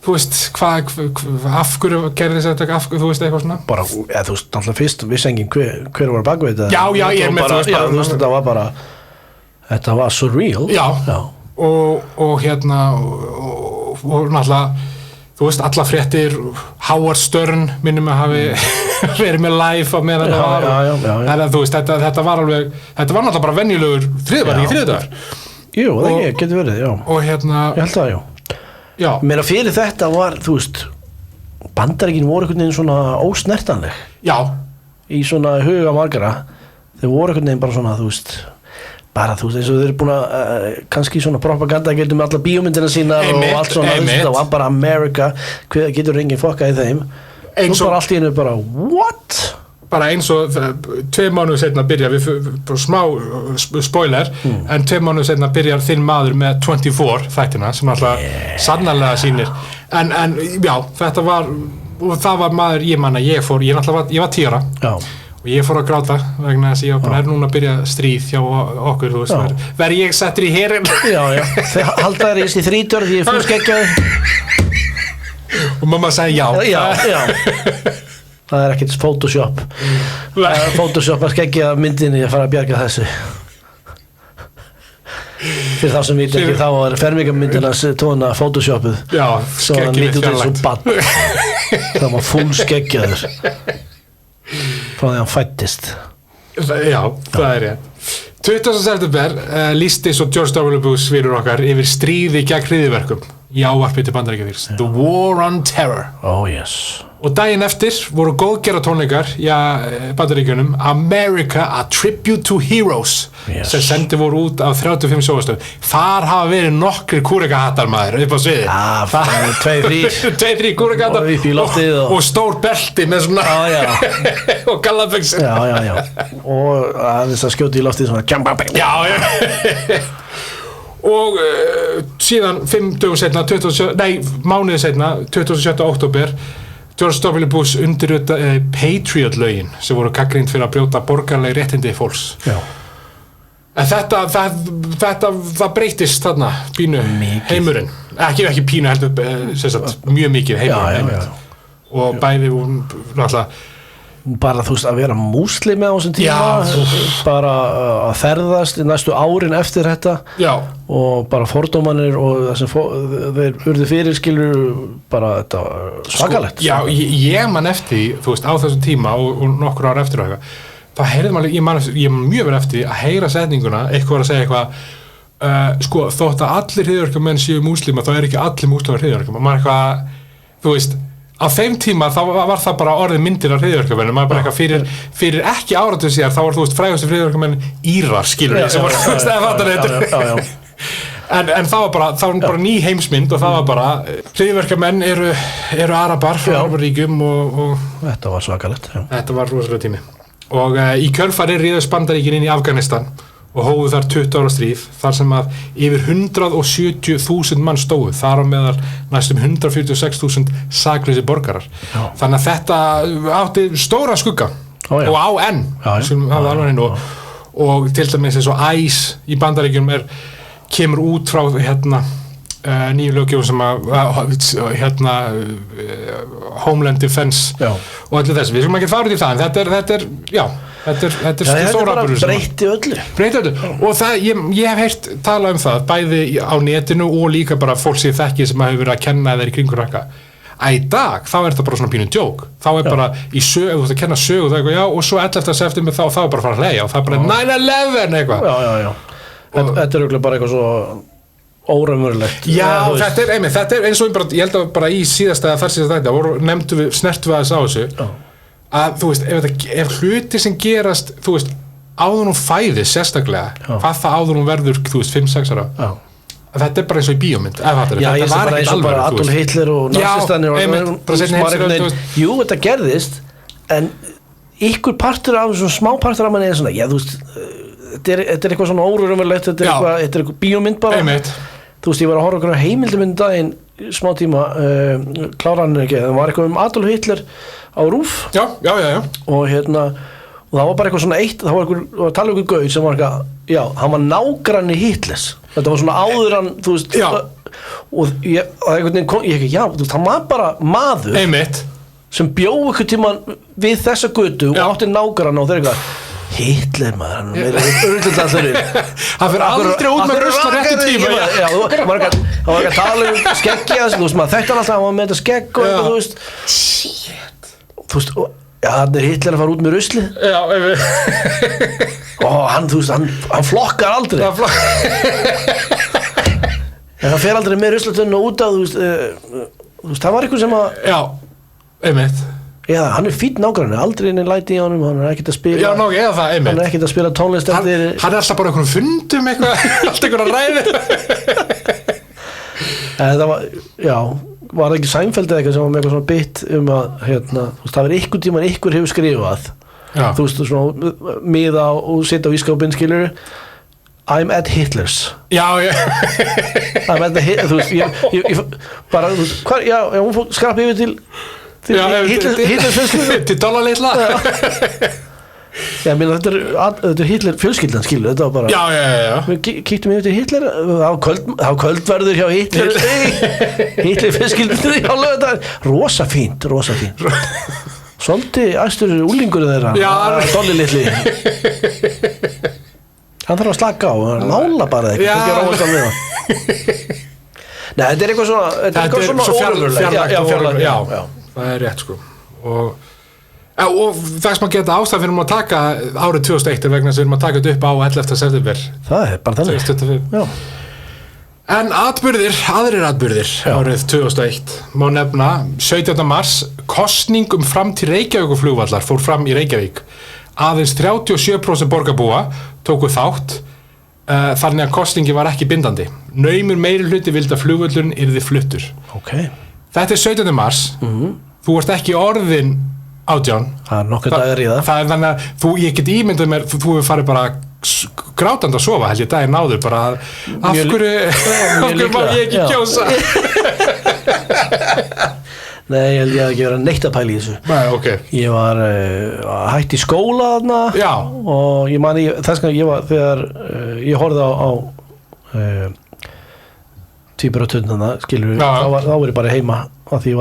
þú veist, af hverju gerði þetta, þú veist, eitthvað svona? Bara, þú veist, alltaf fyrst, vissi enginn hver var bakvið þetta. Já, ég er með, þú veist, þetta var bara, þetta var surreal. Já. Og hérna, og náttúrulega, þú veist, alla fréttir, Howard Stern, minnum að hafi verið með live á meðan þetta var. Já. Þú veist, þetta var alveg, þetta var náttúrulega bara venjulegur þriðdagar. Jú, það getur verið, já. Og hérna, ég held það, já. Já. Meira fyrir þetta var, þú veist, Bandaríkin voru einhvern veginn svona ósnertanleg. Já. Í svona huga margara. Þeir voru einhvern veginn bara svona, þú veist, eins og þeir eru búin að, kannski svona propaganda getur með alla bíómyndina sína og allt svona, það var bara America, getur enginn fokkað í þeim. Svo bara allt í einu bara, what? Bara eins og 2 mánuðir seinna byrjar við smá spoiler, en 2 mánuðir seinna byrjar þinn maður með 24 þættina sem alltaf sannarlega sýnir en já, þetta var og það var maður, ég var 10 ára og ég fór að gráta vegna þess að ég bara núna að byrja stríð hjá okkur, þú veist, verð ég settur í herinn. Já, þeir halda þér í 30 því ég fór skeggjaði og mamma sagði já. Það er ekkert Photoshop. Photoshop að skeggja myndinni að fara að bjarga þessu. Fyrir þá sem veit ekki, þá var fermingarmyndinas tóna Photoshopuð. Já, skeggið fjarlægt. Það var full skeggjaður. Frá því hann fættist. Já, það er ég. 20. september lýsti svo George W. Bush fyrir okkar yfir stríði gegn hryðjuverkum í ávarpi til Bandaríkjaþings. The War on Terror. Oh yes. Og daginn eftir voru góðgerra tónleikar í Bandaríkjunum America A Tribute to Heroes sem sendi voru út af 35 sjónvarpsstöðvum. Þar hafa verið nokkrir kúrekahattar maður upp á sviði. 2-3 kúrekahattar og stór belti með svona og gallabuxur. Já. Og þess að skjóti í loftið svona Já. Og síðan 5 dögum seinna, mánuði seinna, 27. október George W. Bush undirritaði Patriot-lögin sem voru gagnrýnd fyrir að brjóta borgaraleg réttindi fólks. Já. En það breytist þarna pínu heimurinn. Ekki pínu heldur, mjög mikið heimurinn. Já. Og bæði náttúrulega bara þú veist að vera múslimi á þessum tíma, bara að ferðast í næstu árin eftir þetta og bara fordómanir og það sem þeir urðu fyrir skilur bara þetta svakalegt. Já, ég man eftir því, þú veist, á þessum tíma og nokkur ára eftir og eitthvað, þá heyrði maður, ég man mjög vel eftir því að heyra setninguna, eitthvað að segja eitthvað, sko, þótt að allir hryðjuverkamenn séu múslima, þá er ekki allir múslimar hryðjuverkamenn, maður eitthvað, þú veist, á þeim tíma þá var það bara orðið myndir af hryðjuverkamennum, maður bara eitthvað fyrir ekki áratuð síðan, þá var þú veist frægustu hryðjuverkamenn Írar, skilur ég, sem var stæða fattar þetta. En það var bara ný heimsmynd og það var bara hryðjuverkamenn eru arabar frá Arbaríkjum og þetta var svakalegt. Þetta var rosalega tími. Og í kjölfarið réðust Bandaríkin inn í Afganistan og hófu þar 20 ára stríð, þar sem að yfir 170.000 mann stóðu, þar á meðal næstum 146.000 saklausir borgarar. Þannig að þetta átti stóra skugga og á enn, og til dæmis eins og ICE í Bandaríkjunum kemur út frá nýju löggjöfum sem að Homeland Defense og allir þessi. Við skulum ekki fara út í það, en þetta er stóra atburður. Breytti öllu. Og það, ég hef heyrt tala um það, bæði á netinu og líka bara fólk sem þekki sem hefur verið að kenna þeir í kringur rakka. Í dag, þá er þetta bara svona pínu djók. Þá er bara í sögu, þú veist að kenna sögu, það eitthvað, og svo 11. september þá er bara að fara að hlæja og það er bara 9/11 eitthvað. Já. Þetta er auðvitað bara eitthvað svo óraunverulegt. Já, þetta er eins og ég held að bara í síðasta eða þar síðasta þetta snertum við aðeins á þessu að þú veist, ef hluti sem gerast, þú veist, áður hún fæðist sérstaklega hvað það áður hún verður, þú veist, 5-6 ára þetta bara eins og í bíómynd ég sé bara eins og bara Adolf Hitler og nazistanir jú, þetta gerðist en ykkur partur af þessum smá partur af manni er svona, já þú veist þetta er eitthvað svona órumverulegt þetta er eitthvað bíómynd bara þú veist, ég var að horfa okkur á heimildamynd daginn smá tíma, klára hann ekki það var eitthvað Adolf Hitler á RÚV já og og það var bara eitthvað svona eitt það var eitthvað, að tala um eitthvað gauð sem var eitthvað hann var nágranni Hitlers þetta var svona áður hann, þú veist og ég hann var bara maður sem bjó eitthvað tíman við þessa götu og átti nágranna og þeir eitthvað Hitler maður, hann er örgulega þurrið hann fyrir aldrei út með rusla rétti tíma hann var ekki að tala um skeggja þú veist maður þekkti hann alltaf, hann var með þetta skegg og eitthvað, þú veist hann er Hitler að fara út með rusli og hann, þú veist, hann flokkar aldrei en hann fer aldrei með ruslatunnu út á, þú veist, það var eitthvað sem að hann er fínn nágranni, aldrei inn í læti í honum hann er ekkert að spila hann er ekkert að spila tónlist hann er alltaf bara einhvern fundum alltaf einhvern ræði það var ekki Seinfeld eða eitthvað sem var með eitthvað svona bit að það verið ykkur tíman ykkur hefur skrifað þú veist, svona miða og sitja á ískápinn skilur I'm at Hitler's I'm at the Hitler's þú veist, ég bara hún skrappi yfir til Hitler fjölskyldan til dollarleitla þetta er Hitler fjölskyldan skilur þetta var bara við kíktum yfir til Hitler á kvöldverður hjá Hitler Hitler fjölskyldan á lögðar rosa fínt svolítið æstur úlingur þeirra dolli litli hann þarf að slaka á hann mála bara nei, þetta er eitthvað svona þetta er svo fjarlægt það er rétt sko og það sem að geta ástæð fyrir að taka árið 2001 vegna sem við erum að taka þetta upp á 11. september það er bara þannig en aðrir atburðir árið 2001 má nefna 17. mars kosning framtíð Reykjavíkurflugvallar fór fram í Reykjavík aðeins 37% borgarbúa tóku þátt þannig að kosningi var ekki bindandi naumur meiri hluti vildi að flugvöllurinn yrði fluttur þetta er 17. mars þú ert ekki orðin 18 það er nokkuð dagar í það er þannig að ég get ímyndað mér þú hefur farið bara grátandi að sofa held ég daginn áður bara af hverju má ég ekki kjósa nei, ég held ég að ekki vera neitt að pæla í þessu ég var hætt í skóla þarna og ég man þess að ég var þegar ég horfði á tvíburartöndana skilur þá var ég bara heima af því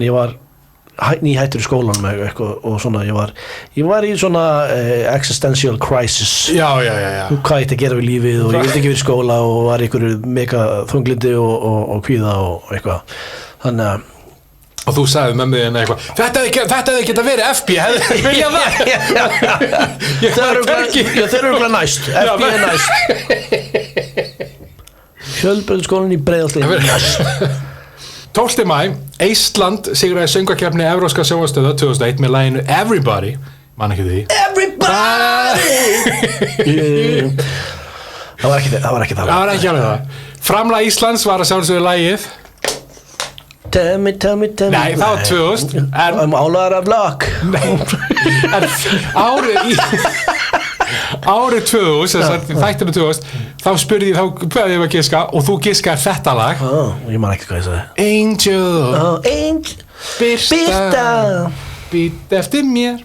ég var nýhættur í skólanum og svona ég var í svona existential crisis hvað ég ætti að gera við lífið og ég vildi ekki vera í skóla og var einhverju mega þunglindi og kvíða og eitthvað þannig að og þú sagði með mig eitthvað þetta hefði geta verið FB hefði viljað það þeir eru örugglega næst FB er næst Fjölbrautaskólann í Breiðholti næst 12. maí, Ísland sigraði söngvakeppni Evrópska sjónvarpsstöðva 2001 með laginu Everybody man ekki því Everybody það var ekki alveg það framlag Íslands var að sjálfsögðu lagið Tell me nei, það var 2000 I'm all out of luck árið 2000 þættinu 2000 þá spurði ég hvað ég var að giska og þú giskaði þetta lag ég man ekki hvað ég sagði Angel Birta Být eftir mér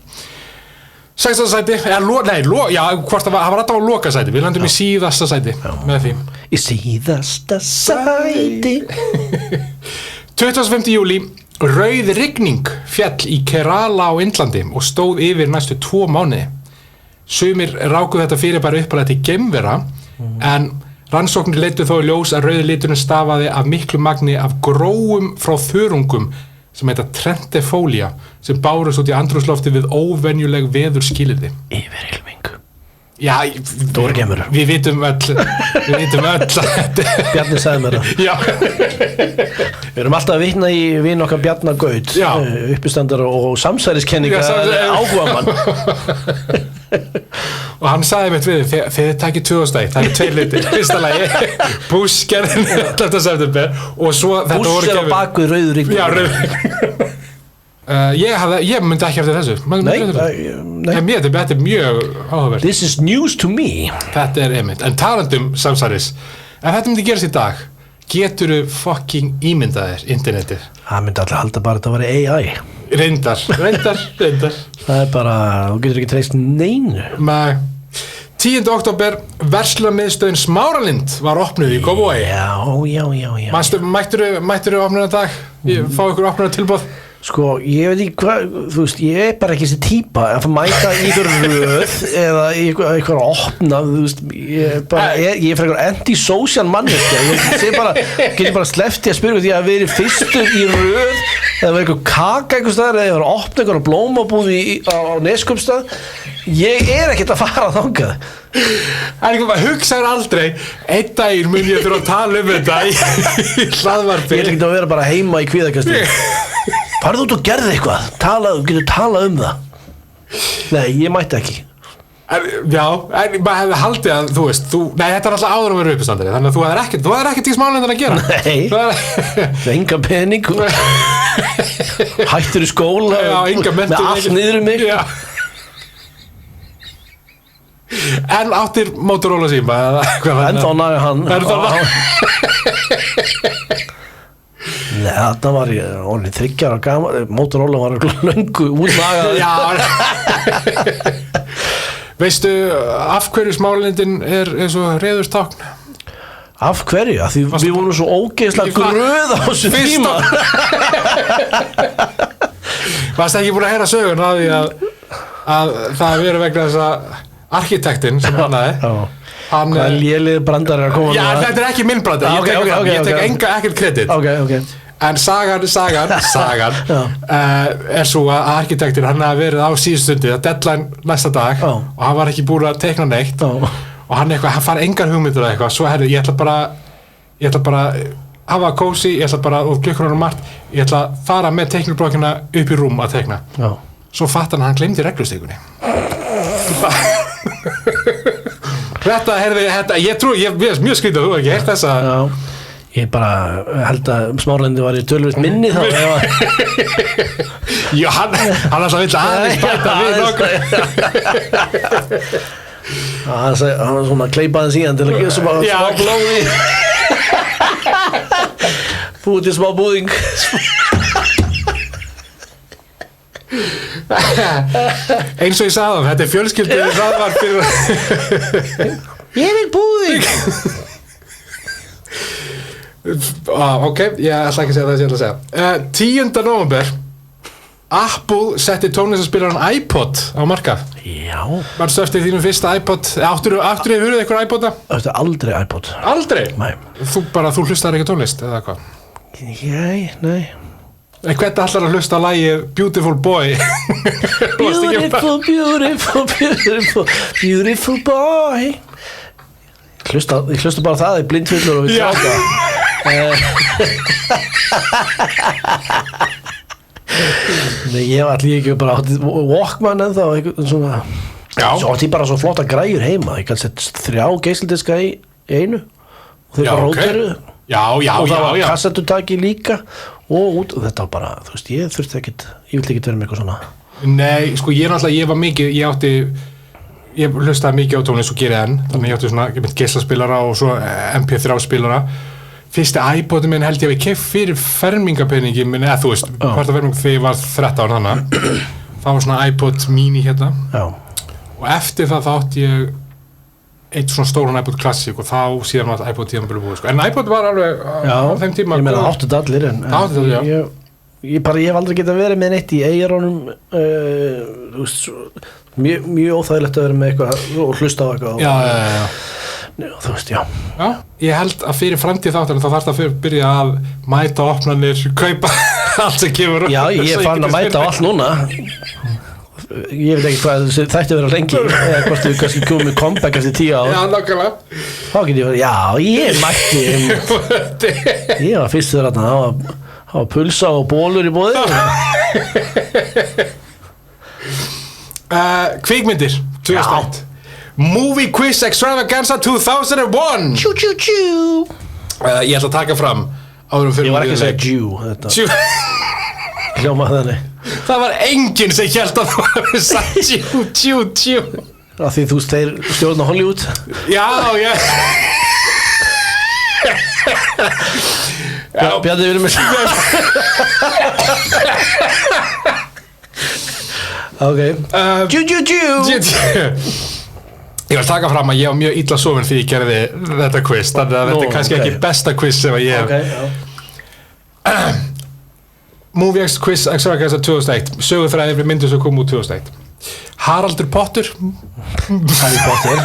16. sæti hvort það var alltaf á loka sæti við landum í síðasta sæti með því í síðasta sæti 25. júlí rauð rigning fjall í Kerala á Indlandi og stóð yfir næstu 2 mánuði sumir ráku þetta fyrir bara uppalega til geimvera en rannsóknir leiddu þó í ljós að rauði liturinn stafaði af miklu magni af gróum frá þörungum sem heita Trentifolia sem bárust út í andrúmslofti við óvenjuleg veðurskilyrði yfirhylming við vitum öll Bjarni sagði mér það við erum alltaf að vitna í vin okkar Bjarna Gaut uppistandara og samsæriskenninga áhugamann og hann sagði mitt við þið takið 2001, það 2 litir fyrsta lagi, Bush gerði 11. september og svo þetta voru Bush á bakvið rauður rík já, rauður ég myndi ekki eftir þessu nei. Þetta er mjög áhugavert This is news to me þetta einmitt, en talandum samsæris ef þetta myndi gerast í dag geturðu fucking ímyndaðir internetið það myndi allir halda bara að þetta var AI reyndar það bara, þú getur ekki treyst neinu Nei. 10. október verslunarmiðstöðin Smáralind var opnuð í Kópavogi já mættirðu opnunar dag fá ykkur opnunar tilboð sko, ég veit ekki hvað þú veist, ég er bara ekki þessi típa að mæta í ykkur röð eða í ykkur að opna þú veist, ég er fyrir ykkur anti-social manneskja ég getur bara sleppt í að spyrja því að við erum fyrstur í röð eða verður ykkur kaka einhvers staðar eða verður að opna ykkur blómabúð á Neskupstað ég er ekkert að fara þangað hugsaður aldrei einn daginn mun ég þurfa að tala þetta í hlaðvarpi ég er ekkert að vera bara heima í kvíðakasti farðu út og gerði eitthvað getur talað það nei, ég mætti ekki maður hefði haldið að þú veist nei, þetta er alltaf áður að vera uppistandari þannig að þú hefðir ekkert í Smáralind að gera nei, enga pening hættur í skóla með allt niður mig en áttir Motorola síma en þá næði hann Nei, þetta var ég orðin 3 ára gaman Motorola var löngu útlagað Veistu af hverju Smáralindin er eins og reiðurstákn? Af hverju? Því við vorum svo ógeðslega gröð á þessu tíma Varstu ekki búin að heyra sögun að því að það verið vegna þess að arkitektinn sem hannaði hvað lélir brandar er að koma já, þetta er ekki minn brandar ég tek ekkert kredit en sagan er svo að arkitektinn hann hafi verið á síðustundi að deadline næsta dag og hann var ekki búin að teikna neitt og hann fær engar hugmyndur eitthvað svo ég ætla bara hafa kósi, ég ætla bara og klukkur margt, ég ætla að fara með teiknublokkina upp í rúm að teikna svo fattar hann gleymdi reglustikunni þetta, ég trú, ég er mjög skrítið að þú ekki heyrt þessa ég bara held að Smáralindi var í tölvist minni þá já, hann er svo vill aðeins bæta við nokkuð hann var svona kleipaðin síðan til að gefa smá blóði búið til smá búðing eins og ég sagði þetta er fjölskyldu ég vil búðing ok, ég ætla ekki að segja það sem ég ætla að segja 10. nóvember Apple setti tónlistaspilaran iPod á markað já varstu eftir þínum fyrsta iPod áttur í hurðið eitthvað iPoda? Aldrei iPod aldrei? Nei. Þú hlustar ekki tónlist eða hvað? Nei hvernig ætlar að hlusta á lagið Beautiful Boy? Beautiful boy ég hlusta bara það í blindfullur og við tráta nei, ég var allir ekki bara Walkman en þá svona svo átti ég bara svo flotta græjur heima ég kann sett 3 geisladiska í einu og þau bara róteru og það var kassettutaki líka og þetta var bara, þú veist, ég þurfti ekkert ég vildi ekkert vera með eitthvað svona nei, sko ég var mikið ég hlustaði mikið á tónlist og gerði enn þannig ég átti svona geislaspilara og svo MP3 spilara fyrsti iPodin minn held ég að við keypt fyrir fermingapeningi minn eða þú veist, hvort að ferming þegar ég var 13 þannig það var svona iPod mini hérna og eftir það átti ég eitt svona stóran iPod Classic og þá síðan var iPod tímabili búið sko. En iPod var alveg á þeim tíma ég meina áttu allir en ég hef aldrei getað verið með neitt í eigarónum þú veist mjög óþægilegt að vera með eitthvað og hlusta á eitthvað þú veist, já ég held að fyrir framtíð þáttan þá þarf það að byrja að mæta opnanir, kaupa allt sem kemur já, ég er farin að mæta á allt núna ég veit ekki hvað þætti vera lengi eða hvort þú kannski komið comeback eftir 10 ár já, nákvæmlega þá get ég verið, já, ég mætti ég var fyrst þegar að hafa pulsa og bólur í bóði kvikmyndir 2001 Movie Quiz Extravaganza 2001 Tjú, tjú, tjú Ég ætla að taka fram Ég var ekki að segja Jew Hljóma þannig Það var enginn sem hélt að þú hefði sagt Jew Af því þú þeir stjórna Hollywood Já Bjarni við erum með Ok Jew Ég vil taka fram að ég var mjög illa sofinn því ég gerði þetta quiz þannig að þetta er kannski ekki besta quiz sem ég hef Movie Quiz Extravaganza 2001 sögufræði við myndum sem kom út 2001 Haraldur Potter Harry Potter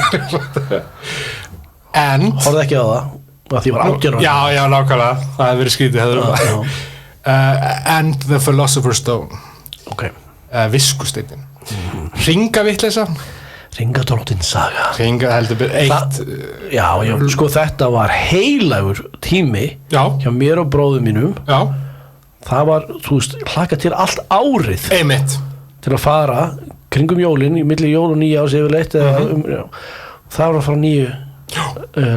And Horfði ekki á það Því var 18 ára Já, nákvæmlega það hefði verið skrítið And the Philosopher's Stone Viskusteinninn Hringavitleysa Hringadróttin saga Hringa heldur eitt Já, sko þetta var heilagur tími Já. hjá mér og bróðum mínum Já. Það var, þú veist, hlakka til allt árið Einmitt til að fara kringum jólin, í milli jól og nýja árs yfirleitt það var að fara nýju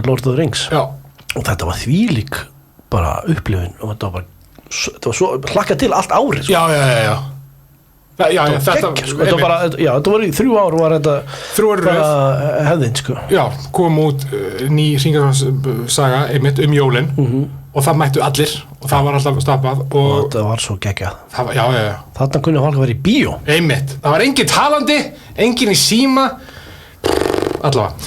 Lord of the Rings Já. og þetta var þvílík bara upplifun og þetta var svo hlakka til allt árið sko. Þetta voru í 3 ár var þetta bara hefðin sko. Já, kom út ný Hringadróttinsaga einmitt jólin og það mættu allir og það var alltaf stapað og þetta var svo geggjað já. Þarna kunni fólk að vera í bíó einmitt, það var enginn talandi enginn í síma allavega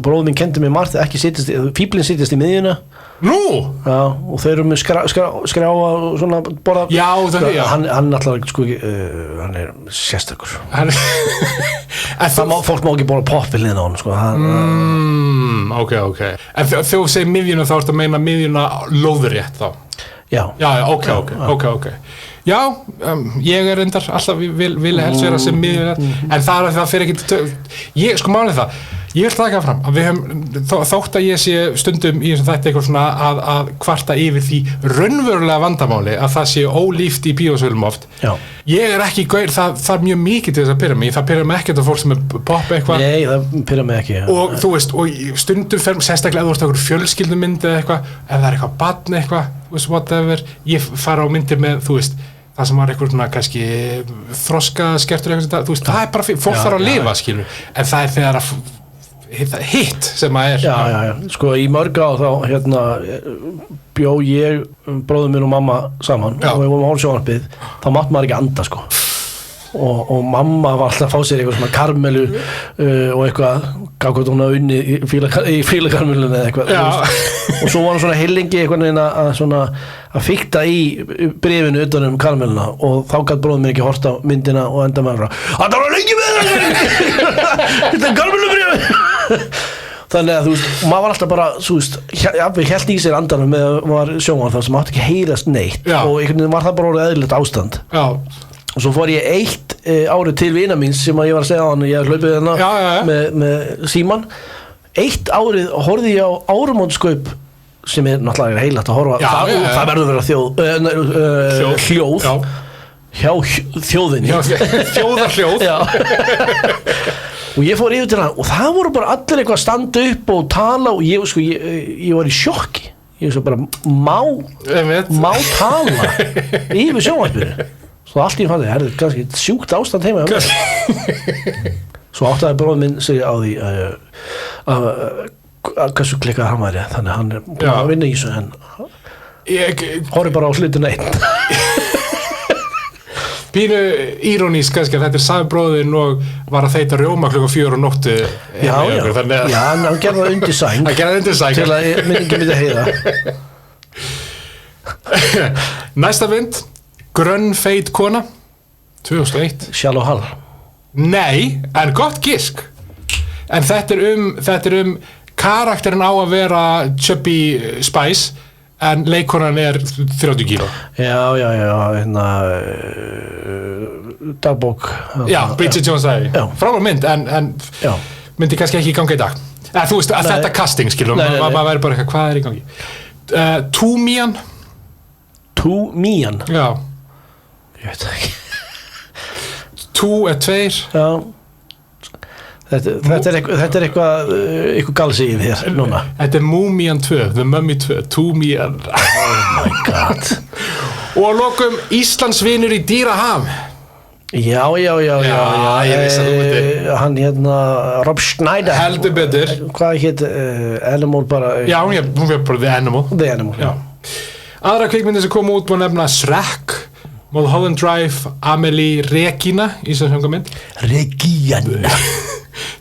bróðum minn kendi mig margt ekki fíblinn sittist í miðjuna Nú? Já, og þeir eru með skrjáa og svona borða Já, það er hann alltaf sko hann er sérstakur fólk má ekki borða popp við hliðina á hann sko ok en þegar þú segir miðjuna þá ertu að meina miðjuna lóðrétt þá Já, ok Já, ég er reyndar alltaf vil helst vera sem miðjuna en það fyrir ekki ég, sko málið það ég vil taka fram að við höfum þótt að ég sé stundum í þessum þætti eitthvað svona að kvarta yfir því raunverulega vandamáli að það sé ólíft í bíósölum oft Já. Ég er ekki gaur, það er mjög mikið til þess að pyrra mig það pyrra mig ekkert á fólk sem er popp eitthvað Nei, það pyrra mig ekki og þú veist, og stundum sérstaklega ef þú ert eitthvað fjölskyldumynd eða eitthvað ef það er eitthvað barn eitthvað, whatever ég fara á myndir með, þú veist það sem var eitthvað svona kannski þroska skertur eitthvað, þú veist, það er bara fólk þarf að lifa, skilur, en það er þegar að hitt sem að er já, sko í mörg á þá bjó ég, bróður minn og mamma saman og við vorum á sjónvarpið þá mátt maður ekki anda sko og mamma var alltaf að fá sér eitthvað svona karmelu og eitthvað gaf hvort hún að unni í fílakarmelunni eða eitthvað og svo var hann svona heilingi eitthvað að fikta í bréfinu utan karmeluna og þá gæti bróður minn ekki horta á myndina og enda með hann það var lengi með þetta er karmelubréfi þannig að þú veist, maður var alltaf bara þú veist, við hélt í sér andanum með að maður sjónvarp þar sem mátti ekki heyrast neitt og einhvern veginn var það bara orðið eðlilegt ástand og svo fór ég 1 árið til vina míns sem að ég var að segja á hann ég hlaupið hérna með síman 1 árið horfði ég á árumótskaup sem er náttúrulega heilagt að horfa það verður að vera hljóð hjá þjóðinni þjóðarhljóð og ég fór yfir til hann og það voru bara allir eitthvað að standa upp og tala og ég var í sjokki ég var svo bara má tala yfir sjónvarpinu svo allt í fann það er kannski sjúkt ástand heima svo áttaði bróðum minn sig á því að hversu klikkað hann væri þannig hann er búin að vinna í þessu en horfði bara á hlutin einn pínu írónísk kannski að þetta er sami bróðin og var að þeita rjóma klukkan 4 á nóttu já, hann gerði það undir sæng til að minningi myndi heiða næsta mynd grönn feit kona 2001 Shallow Hal nei, en gott gisk en þetta er karakterin á að vera chubby spice en leikonan er 30 kíló já dagbók Bridget Jones Diary frábær mynd en myndi kannski ekki í gangi í dag þú veist að þetta casting skilur maður væri bara eitthvað, hvað er í gangi Túmían já ég veit ekki 2 Já. Þetta er eitthvað galsi í þér núna. Þetta er Múmían 2, The Mummy 2, Túmían. Oh my god. Og að lokum Íslandsvinur í Dýraham. Já, ég vissi að þú myndir. Hann Rob Schneider. Heldur betur. Hvað hét Animal bara? Já, hún var bara The Animal. The Animal, já. Aðra kvikmyndir sem kom út má nefna Shrek, Mulholland Drive, Amelie, Regina, íslenska mynd. Regina.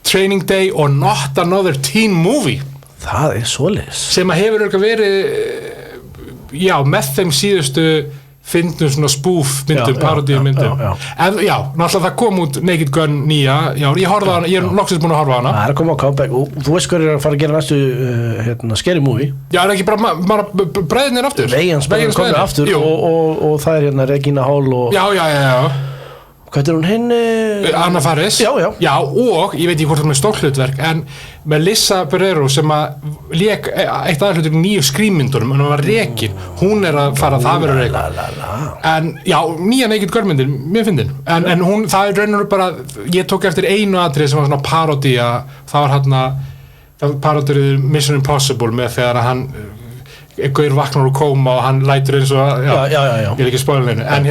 Training Day og Not Another Teen Movie. Það er svoleiðis. Sem að hefur verið, já, með þeim síðustu fyndnum svona spoof myndum, parodíu myndum. En já, náttúrulega það kom út Naked Gun 9, já, ég horfði á hana, ég er loksins búin að horfa á hana. Það er að koma á comeback og þú veist hvað er að fara að gera næstu Scary Movie. Já, er ekki bara bræðinir aftur? Vegans komið aftur og það er Regina Hall og... Já. Hvað er hún hinn? Anna Faris. Já, og ég veit ekki hvort það er stórt hlutverk, en Melissa Barrero sem að lék eitt aðalhlutur í 9 skrýmmyndunum, en hún var rekin, hún er að fara það verður rekin. En já, nýja Naked Gun myndin, mjög fyndin. En hún, það er rauninu bara, ég tók eftir einu atrið sem var svona parodía, það var parodíuð Mission Impossible með þegar hann Gaur vaknar úr kóma og hann lætur eins og ég vil ekki spoila neinu en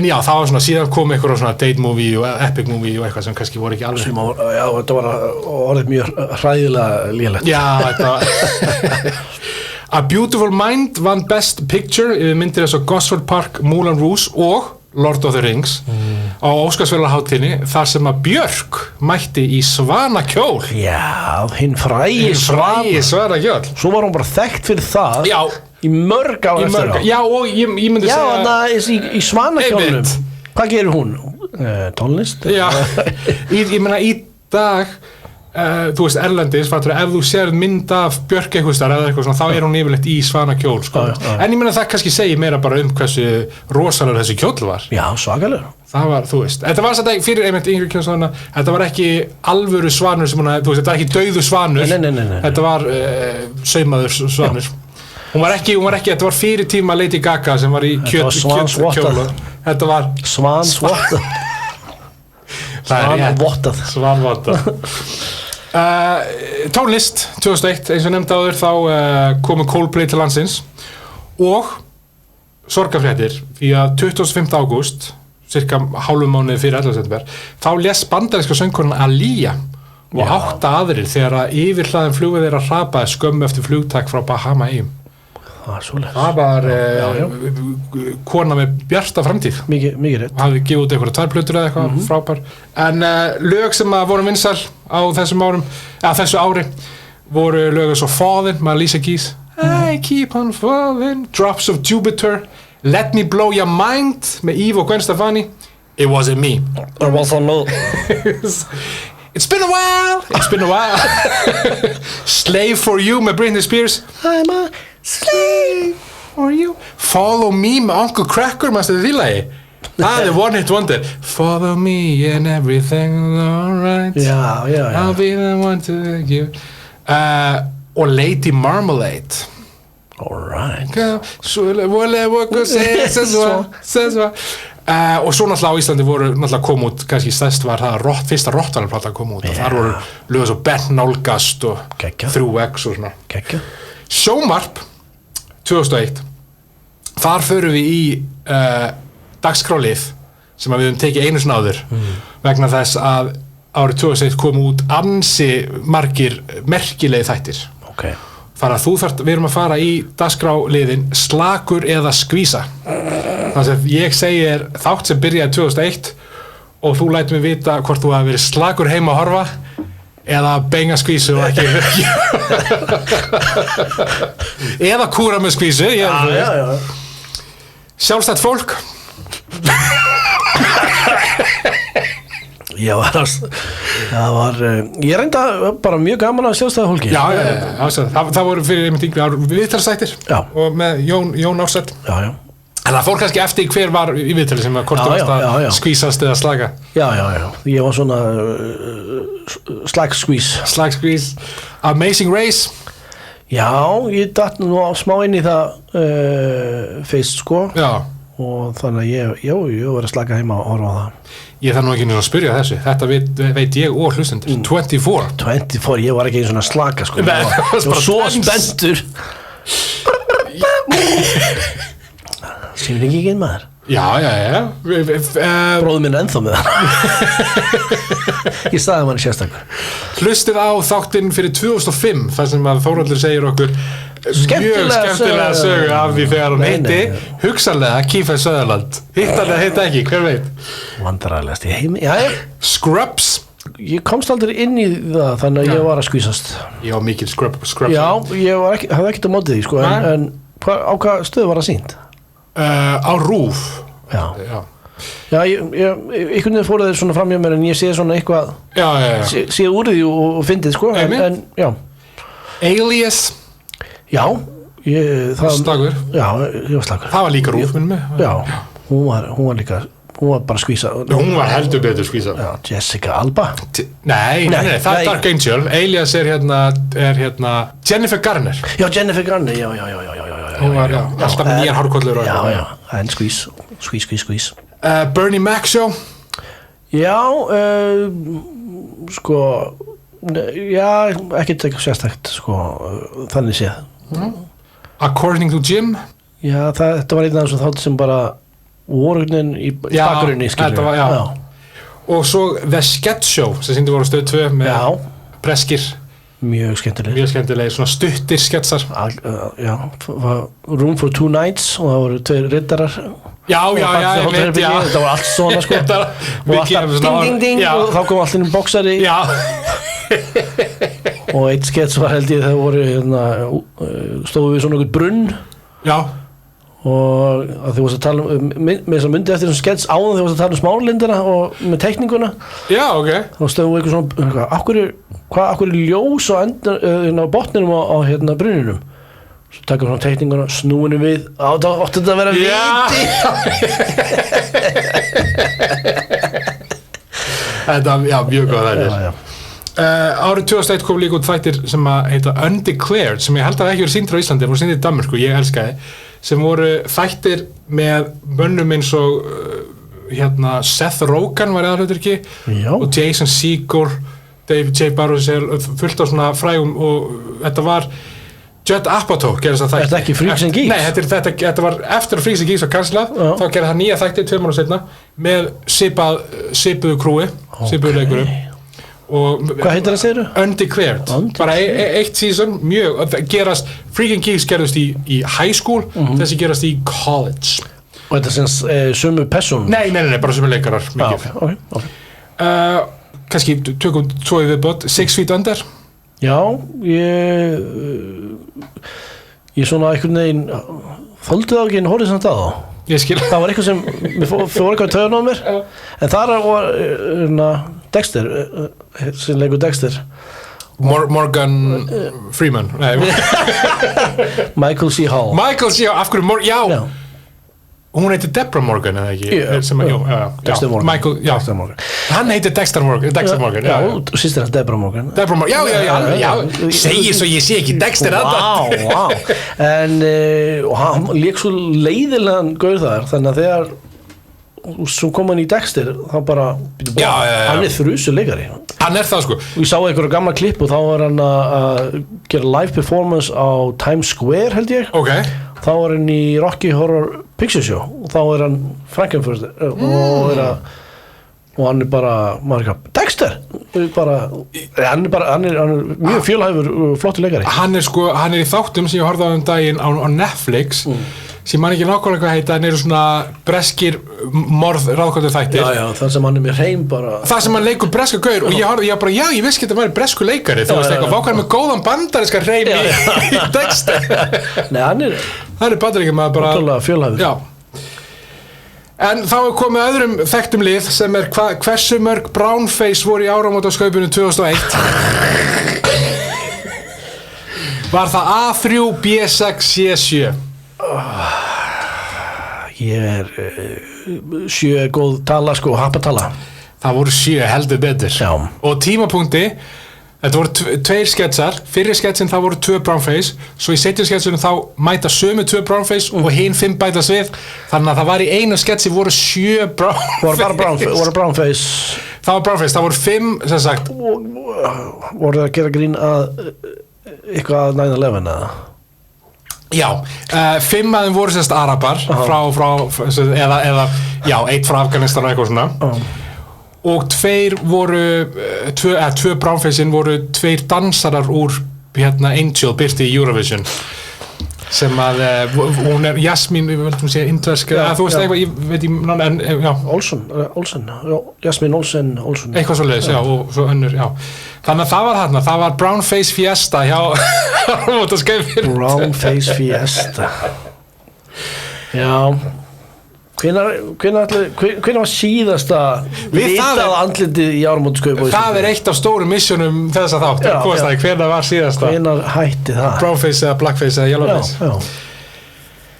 já, það var svona síðan kom eitthvað svona date movie og epic movie og eitthvað sem kannski voru ekki alveg já, þetta var orðið mjög hræðilega lélegt já, þetta var A Beautiful Mind vann Best Picture yfir myndir eins og Gosford Park, Moulin Rouge og Lord of the Rings á Óskarsverðlaunaháttíðinni þar sem að Björk mætti í svanakjól. Já, hinn frægi svanakjól. Svo var hún bara þekkt fyrir það í mörg ár eftir á. Já, og ég myndi segja... Já, í svanakjólnum. Hvað gerir hún? Tónlist? Já, ég meina í dag... þú veist, erlendis, ef þú sér mynd af Björk eitthvað starf eða eitthvað svona, þá er hún yfirleitt í svanakjól, sko. En ég meina það kannski segir meira bara hversu rosalegur þessi kjóll var. Já, svakalegur. Það var, þú veist, þetta var satt ekki fyrir einmitt yngri kjóllsvana, þetta var ekki alvöru svanur sem hún, þú veist, þetta var ekki dauðu svanur. Nei. Þetta var saumaður svanur. Hún var ekki, þetta var fyrir tíma Lady Gaga sem var í kjóll. Þetta var svansvottað. Svanvottað. Tónlist 2001, eins og nefndi áður þá komu Coldplay til landsins og sorgarfréttir því að 25. ágúst cirka hálfum mánuði fyrir 11. september þá lést bandaríska söngkonan Aaliyah og 8 aðrir þegar að yfirhlaðin flugvél þeirra hrapaði skömmu eftir flugtak frá Bahama-eyjum. Það var kona með bjarta framtíð. Mikið rétt. Hafði gefið út einhverja 2 plötur eða eitthvað frábær. En lög sem voru vinsæl á þessu ári voru lög eins og Falling með Alicia Keys. I keep on falling. Drops of Jupiter. Let me blow your mind með Eve og Gwen Stefani. It wasn't me. It wasn't me. It's been a while. Slave for you með Britney Spears. I'm a slave for you. Follow me með Uncle Cracker, mannstu þið lagi? Það er One Hit Wonder. Follow me and everything's alright. Já. I'll be the one to thank you. Og Lady Marmalade. Alright. Og svo náttúrulega á Íslandi voru náttúrulega kom út, kannski stærst var það fyrsta Rottweiler-plata kom út og þar voru lög svo Bent Nálgast og 3X og svona. Sjónvarp 2001 þar förum við í dagskrálið sem við höfum tekið einu sinni áður vegna þess að árið 2001 kom út ansi margir merkilegi þættir. Þannig að við erum að fara í dagskráliðin slakur eða skvísa. Þannig að ég segi þátt sem byrjaði 2001 og þú lætur mig vita hvort þú hafi verið slakur heima að horfa eða benga skvísu og ekki eða kúra með skvísu. Sjálfstætt fólk. Ég reynda bara mjög gaman að sjálfstæða fólki. Það voru fyrir einmitt yngri ár viðtalsættir og með Jón Ársæll. En það fór kannski eftir hver var í viðtali sem hvort þú varst að skvísast eða slaka. Já, ég var svona slagskvís. Amazing Race. Já, ég datt nú smá inn í það fyrst, sko. Já. Og þannig að ég var að slaka heima og horfa á það. Ég þarf nú ekki að spyrja þessu. Þetta veit ég og hlustendur. 24, ég var ekki einu svona slaka sko. Nei, ég var svo spenntur. Sýnir ekki maður. Já. Bróður minn ennþá með það. Ég sagði hann sérstakur. Hlustið á þáttinn fyrir 2005 þar sem að Þórhallur segir okkur mjög skemmtilega sögu af því þegar hún hitti hugsanlega Kiefer Sutherland. Hittanlega hitt ekki, hver veit? Vandræðilegast í heimi. Jæja. Scrubs. Ég komst aldrei inn í það þannig að ég var að skvísast. Ég var mikil Scrubs. Já, ég hafði ekkert á mótið því sko, en á hvað stöðu var það sýnt? Á RÚV. Já, einhvern veginn fóru þeir svona fram hjá mér en ég sé svona eitthvað sé úr því og fyndið sko en já. Alias. Já, slagur. Já, ég var slagur. Það var líka RÚV minnum mig. Já, hún var líka, hún var bara skvísa. Hún var heldur betur skvísa. Já, Jessica Alba. Nei, það er Dark Angel. Alias er hérna Jennifer Garner. Já, Jennifer Garner, já. Hún var alltaf með nýjar hárkollur. Já, en skvís. Bernie Mac show. Já, sko, já, ekkert sérstakt, sko, þannig séð. According to Jim. Já, þetta var einn af þessum þátt sem bara vorunin í bakgrunni, skilur. Já. Og svo The Sketch Show sem sýndi voru Stöð 2 með breskir. Mjög skemmtileg, svona stuttir sketsar. Já, Room for Two Nights og það voru 2 riddarar. Já, ég veit, já. Þetta var allt svona, sko. Og alltaf ding, og þá kom allir boxari. Já. Og eitt skets var held ég þegar voru, stóðu við svona einhvern brunn. Já. Og þið varst að tala með þess að myndi eftir þessum skets áðan þið varst að tala smárlindina og með tekninguna. Já, ok. Þá stöðum við eitthvað svona, akkur er ljós á botninum á bruninum. Svo takum við svona tekninguna, snúinum við, það átti þetta að vera viti. Þetta, mjög góð þetta. Árið 2001 kom líka út þættir sem að heita Undeclared, sem ég held að ekki verið sýndir á Íslandi, voru sýndir í Danmörku, ég elskaði, sem voru þættir með mönnum eins og Seth Rogen var aðalhlutverki og Jason Segel, David J. Burrows fullt á svona frægum og þetta var Judd Apatow gerði þess að þætti. Þetta ekki Freaks and Geeks? Nei, þetta var eftir að Freaks and Geeks var cancelað, þá gerði það nýja þætti 2 mánuðum seinna með svipuðu krúi, svipuðu leikurum. Hvað heitir það, segirðu? Undeclared. Bara eitt season, mjög gerast, Freaks and Geeks gerðust í high school, þessi gerast í college. Og þetta sem sömu person? Nei, bara sömu leikarar. Ok. Kannski tökum 2 í viðbót, 6 Feet Under. Já, ég svona einhvern veginn þoldi það ekki en horfði samt að þá. Ég skil. Það var eitthvað sem fór eitthvað í taugarnar á mér, en þar var Dexter, sem leikur Dexter. Morgan Freeman. Michael C. Hall. Af hverju já. Hún heitir Deborah Morgan, eða ekki? Dexter Morgan. Dexter Morgan. Hann heitir Dexter Morgan. Já, og sýstir hans Deborah Morgan. Já. Segir svo ég sé ekki Dexter aðdátt. Vá. En hann lék svo leiðilegan gaur þar, þannig að þegar svo kom hann í Dexter, þá bara hann þrusu leikari. Hann það, sko. Og ég sá einhverja gamla klipp og þá var hann að gera live performance á Times Square, held ég. Ok. Þá var hann í Rocky Horror Picture Show og þá hann Frankenfurter og hann bara Dexter hann er mjög fjölhæfur og flottur leikari. Hann er í þáttum sem ég horfði á daginn á Netflix sem man ekki nákvæmlega hvað heita, en eru svona breskir ráðkvæmdur þættir. Já, þar sem hann er með hreim bara. Það sem hann leikur breska gaur og ég vissi ekki að það væri bresku leikari, þú veist eitthvað, vákvæmur með góðan bandariska hreim í Dexter. Nei, hann er bandaríkjum að bara. Ótrúlega fjölhæfur. Já. En þá er komið öðrum þekktum lið sem er hversu mörg brownface voru í áramótaskaupinu 2001. Var það A3, B6, C7? Ég 7 góð tala, sko, happatala. Það voru 7 heldur betur. Já. Og tímapunkti, Þetta voru tveir sketsar, fyrri sketsin þá voru 2 brownface, svo í seinni sketsunum þá mæta sömu 2 brownface og hin 5 bætast við, þannig að það var í einu sketsi voru 7 brownface. Voru brownface. Það var brownface, það voru 5, sem sagt. Voru það að gera grín að eitthvað 9/11 eða? Já, 5 af þeim voru sérst arabar, eða, einn frá Afganistan og eitthvað svona. Og 2 voru, 2 brownfacein voru 2 dansarar úr Angel byrti í Eurovision sem að hún Jasmín, við veldum segja indversk, þú veist eitthvað, ég veit en já. Olsen, Jasmín Olsen. Eitthvað svo leiðis, já, og svo önnur, já. Þannig að það var brownface fiesta hjá Brownface fiesta. Já. Hvenær var síðasta vitað andlitið í Ármótskaup? Það eitt af stóru missjónum þessa þátt, hvenær var síðasta? Hvenær hætti það? Brownface eða blackface eða yellowface.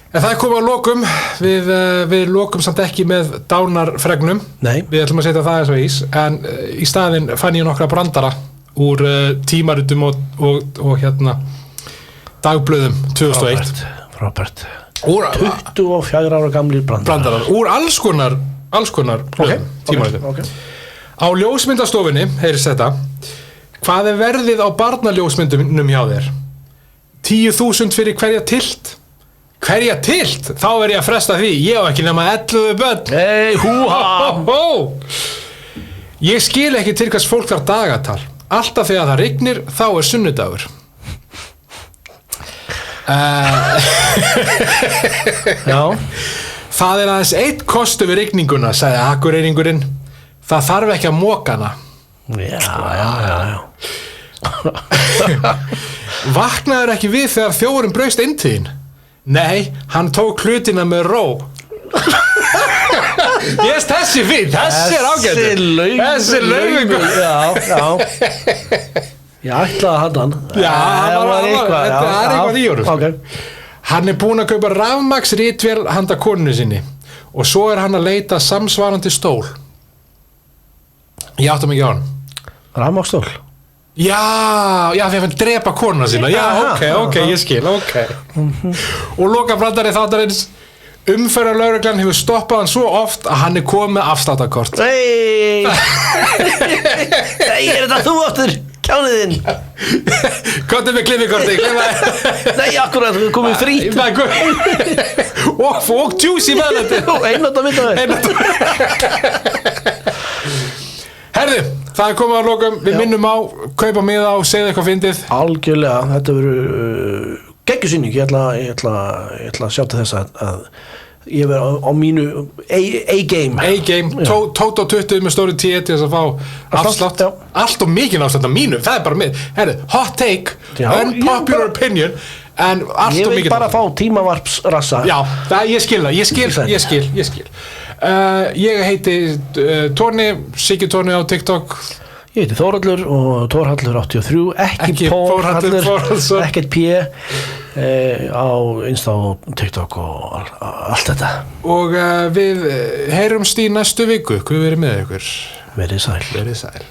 En það komið að lokum, við lokum samt ekki með dánarfregnum. Nei. Við ætlum að setja það eins og ís, en í staðinn fann ég nokkra brandara úr tímaritum og dagblöðum 2001. Frábært. 24 ára gamlir brandarar úr alls konar tímaritum. Á ljósmyndastofunni heyrist þetta: hvað verðið á barnaljósmyndunum hjá þér? 10.000 fyrir hverja tilt? Hverja tilt? Þá ég að fresta því, ég á ekki nema 11 börn. Hey, húha. Ég skil ekki til hvers fólk þarf dagatal. Alltaf þegar það rignir, þá sunnudagur. Já. Það aðeins eitt kostu við rigninguna, sagði Akureyringurinn. Það þarf ekki að moka hana. Já. Vaknaður ekki við þegar þjófurinn braust inn til þín? Nei, hann tók hlutina með ró. Þessi fín, þessi ágætur. Þessi laugur. Já. Ég ætlaði að hafa hann. Já, það eitthvað í honum. Okay. Hann búinn að kaupa rafmagnsritvél handa konunni sinni og svo hann að leita samsvarandi stól. Ég átti mig ekki á hann. Rafmagnsstól? Já, því að hann drepa konuna sína. Já, ok, ég skil, ok. Og lokabrandari þáttarins: umferðarlögreglan hefur stoppað hann svo oft að hann komið með afsláttarkort. Hey, þetta þú aftur? Kjániðinn. Komdu með klippikorti. Nei, akkurat, við komum frít. Og juicy með þetta. Einnótt að mynda Herðu, það komið að lokum. Við minnum á, kaupa miða og segja eitthvað fyndið. Algjörlega, þetta verður geggjusýning. Ég ætla að sjá til þess að ég verð á mínu A-game. Tóta 20 með stóri 10 til þess að fá afslátt. Allt og mikið afslátt á mínu, það bara mið. Herðu, hot take, unpopular opinion, en allt og mikið. Ég vil bara fá tímavarpsrassa. Já, ég skil það, ég skil. Ég heiti Tóni, Siggi Tóni á TikTok. Ég heiti Þórhallur og Þórhallur 83, ekki Þórhallur, ekkert P, á Insta og TikTok og allt þetta. Og við heyrumst í næstu viku. Hvað verið með ykkur? Verið sæl.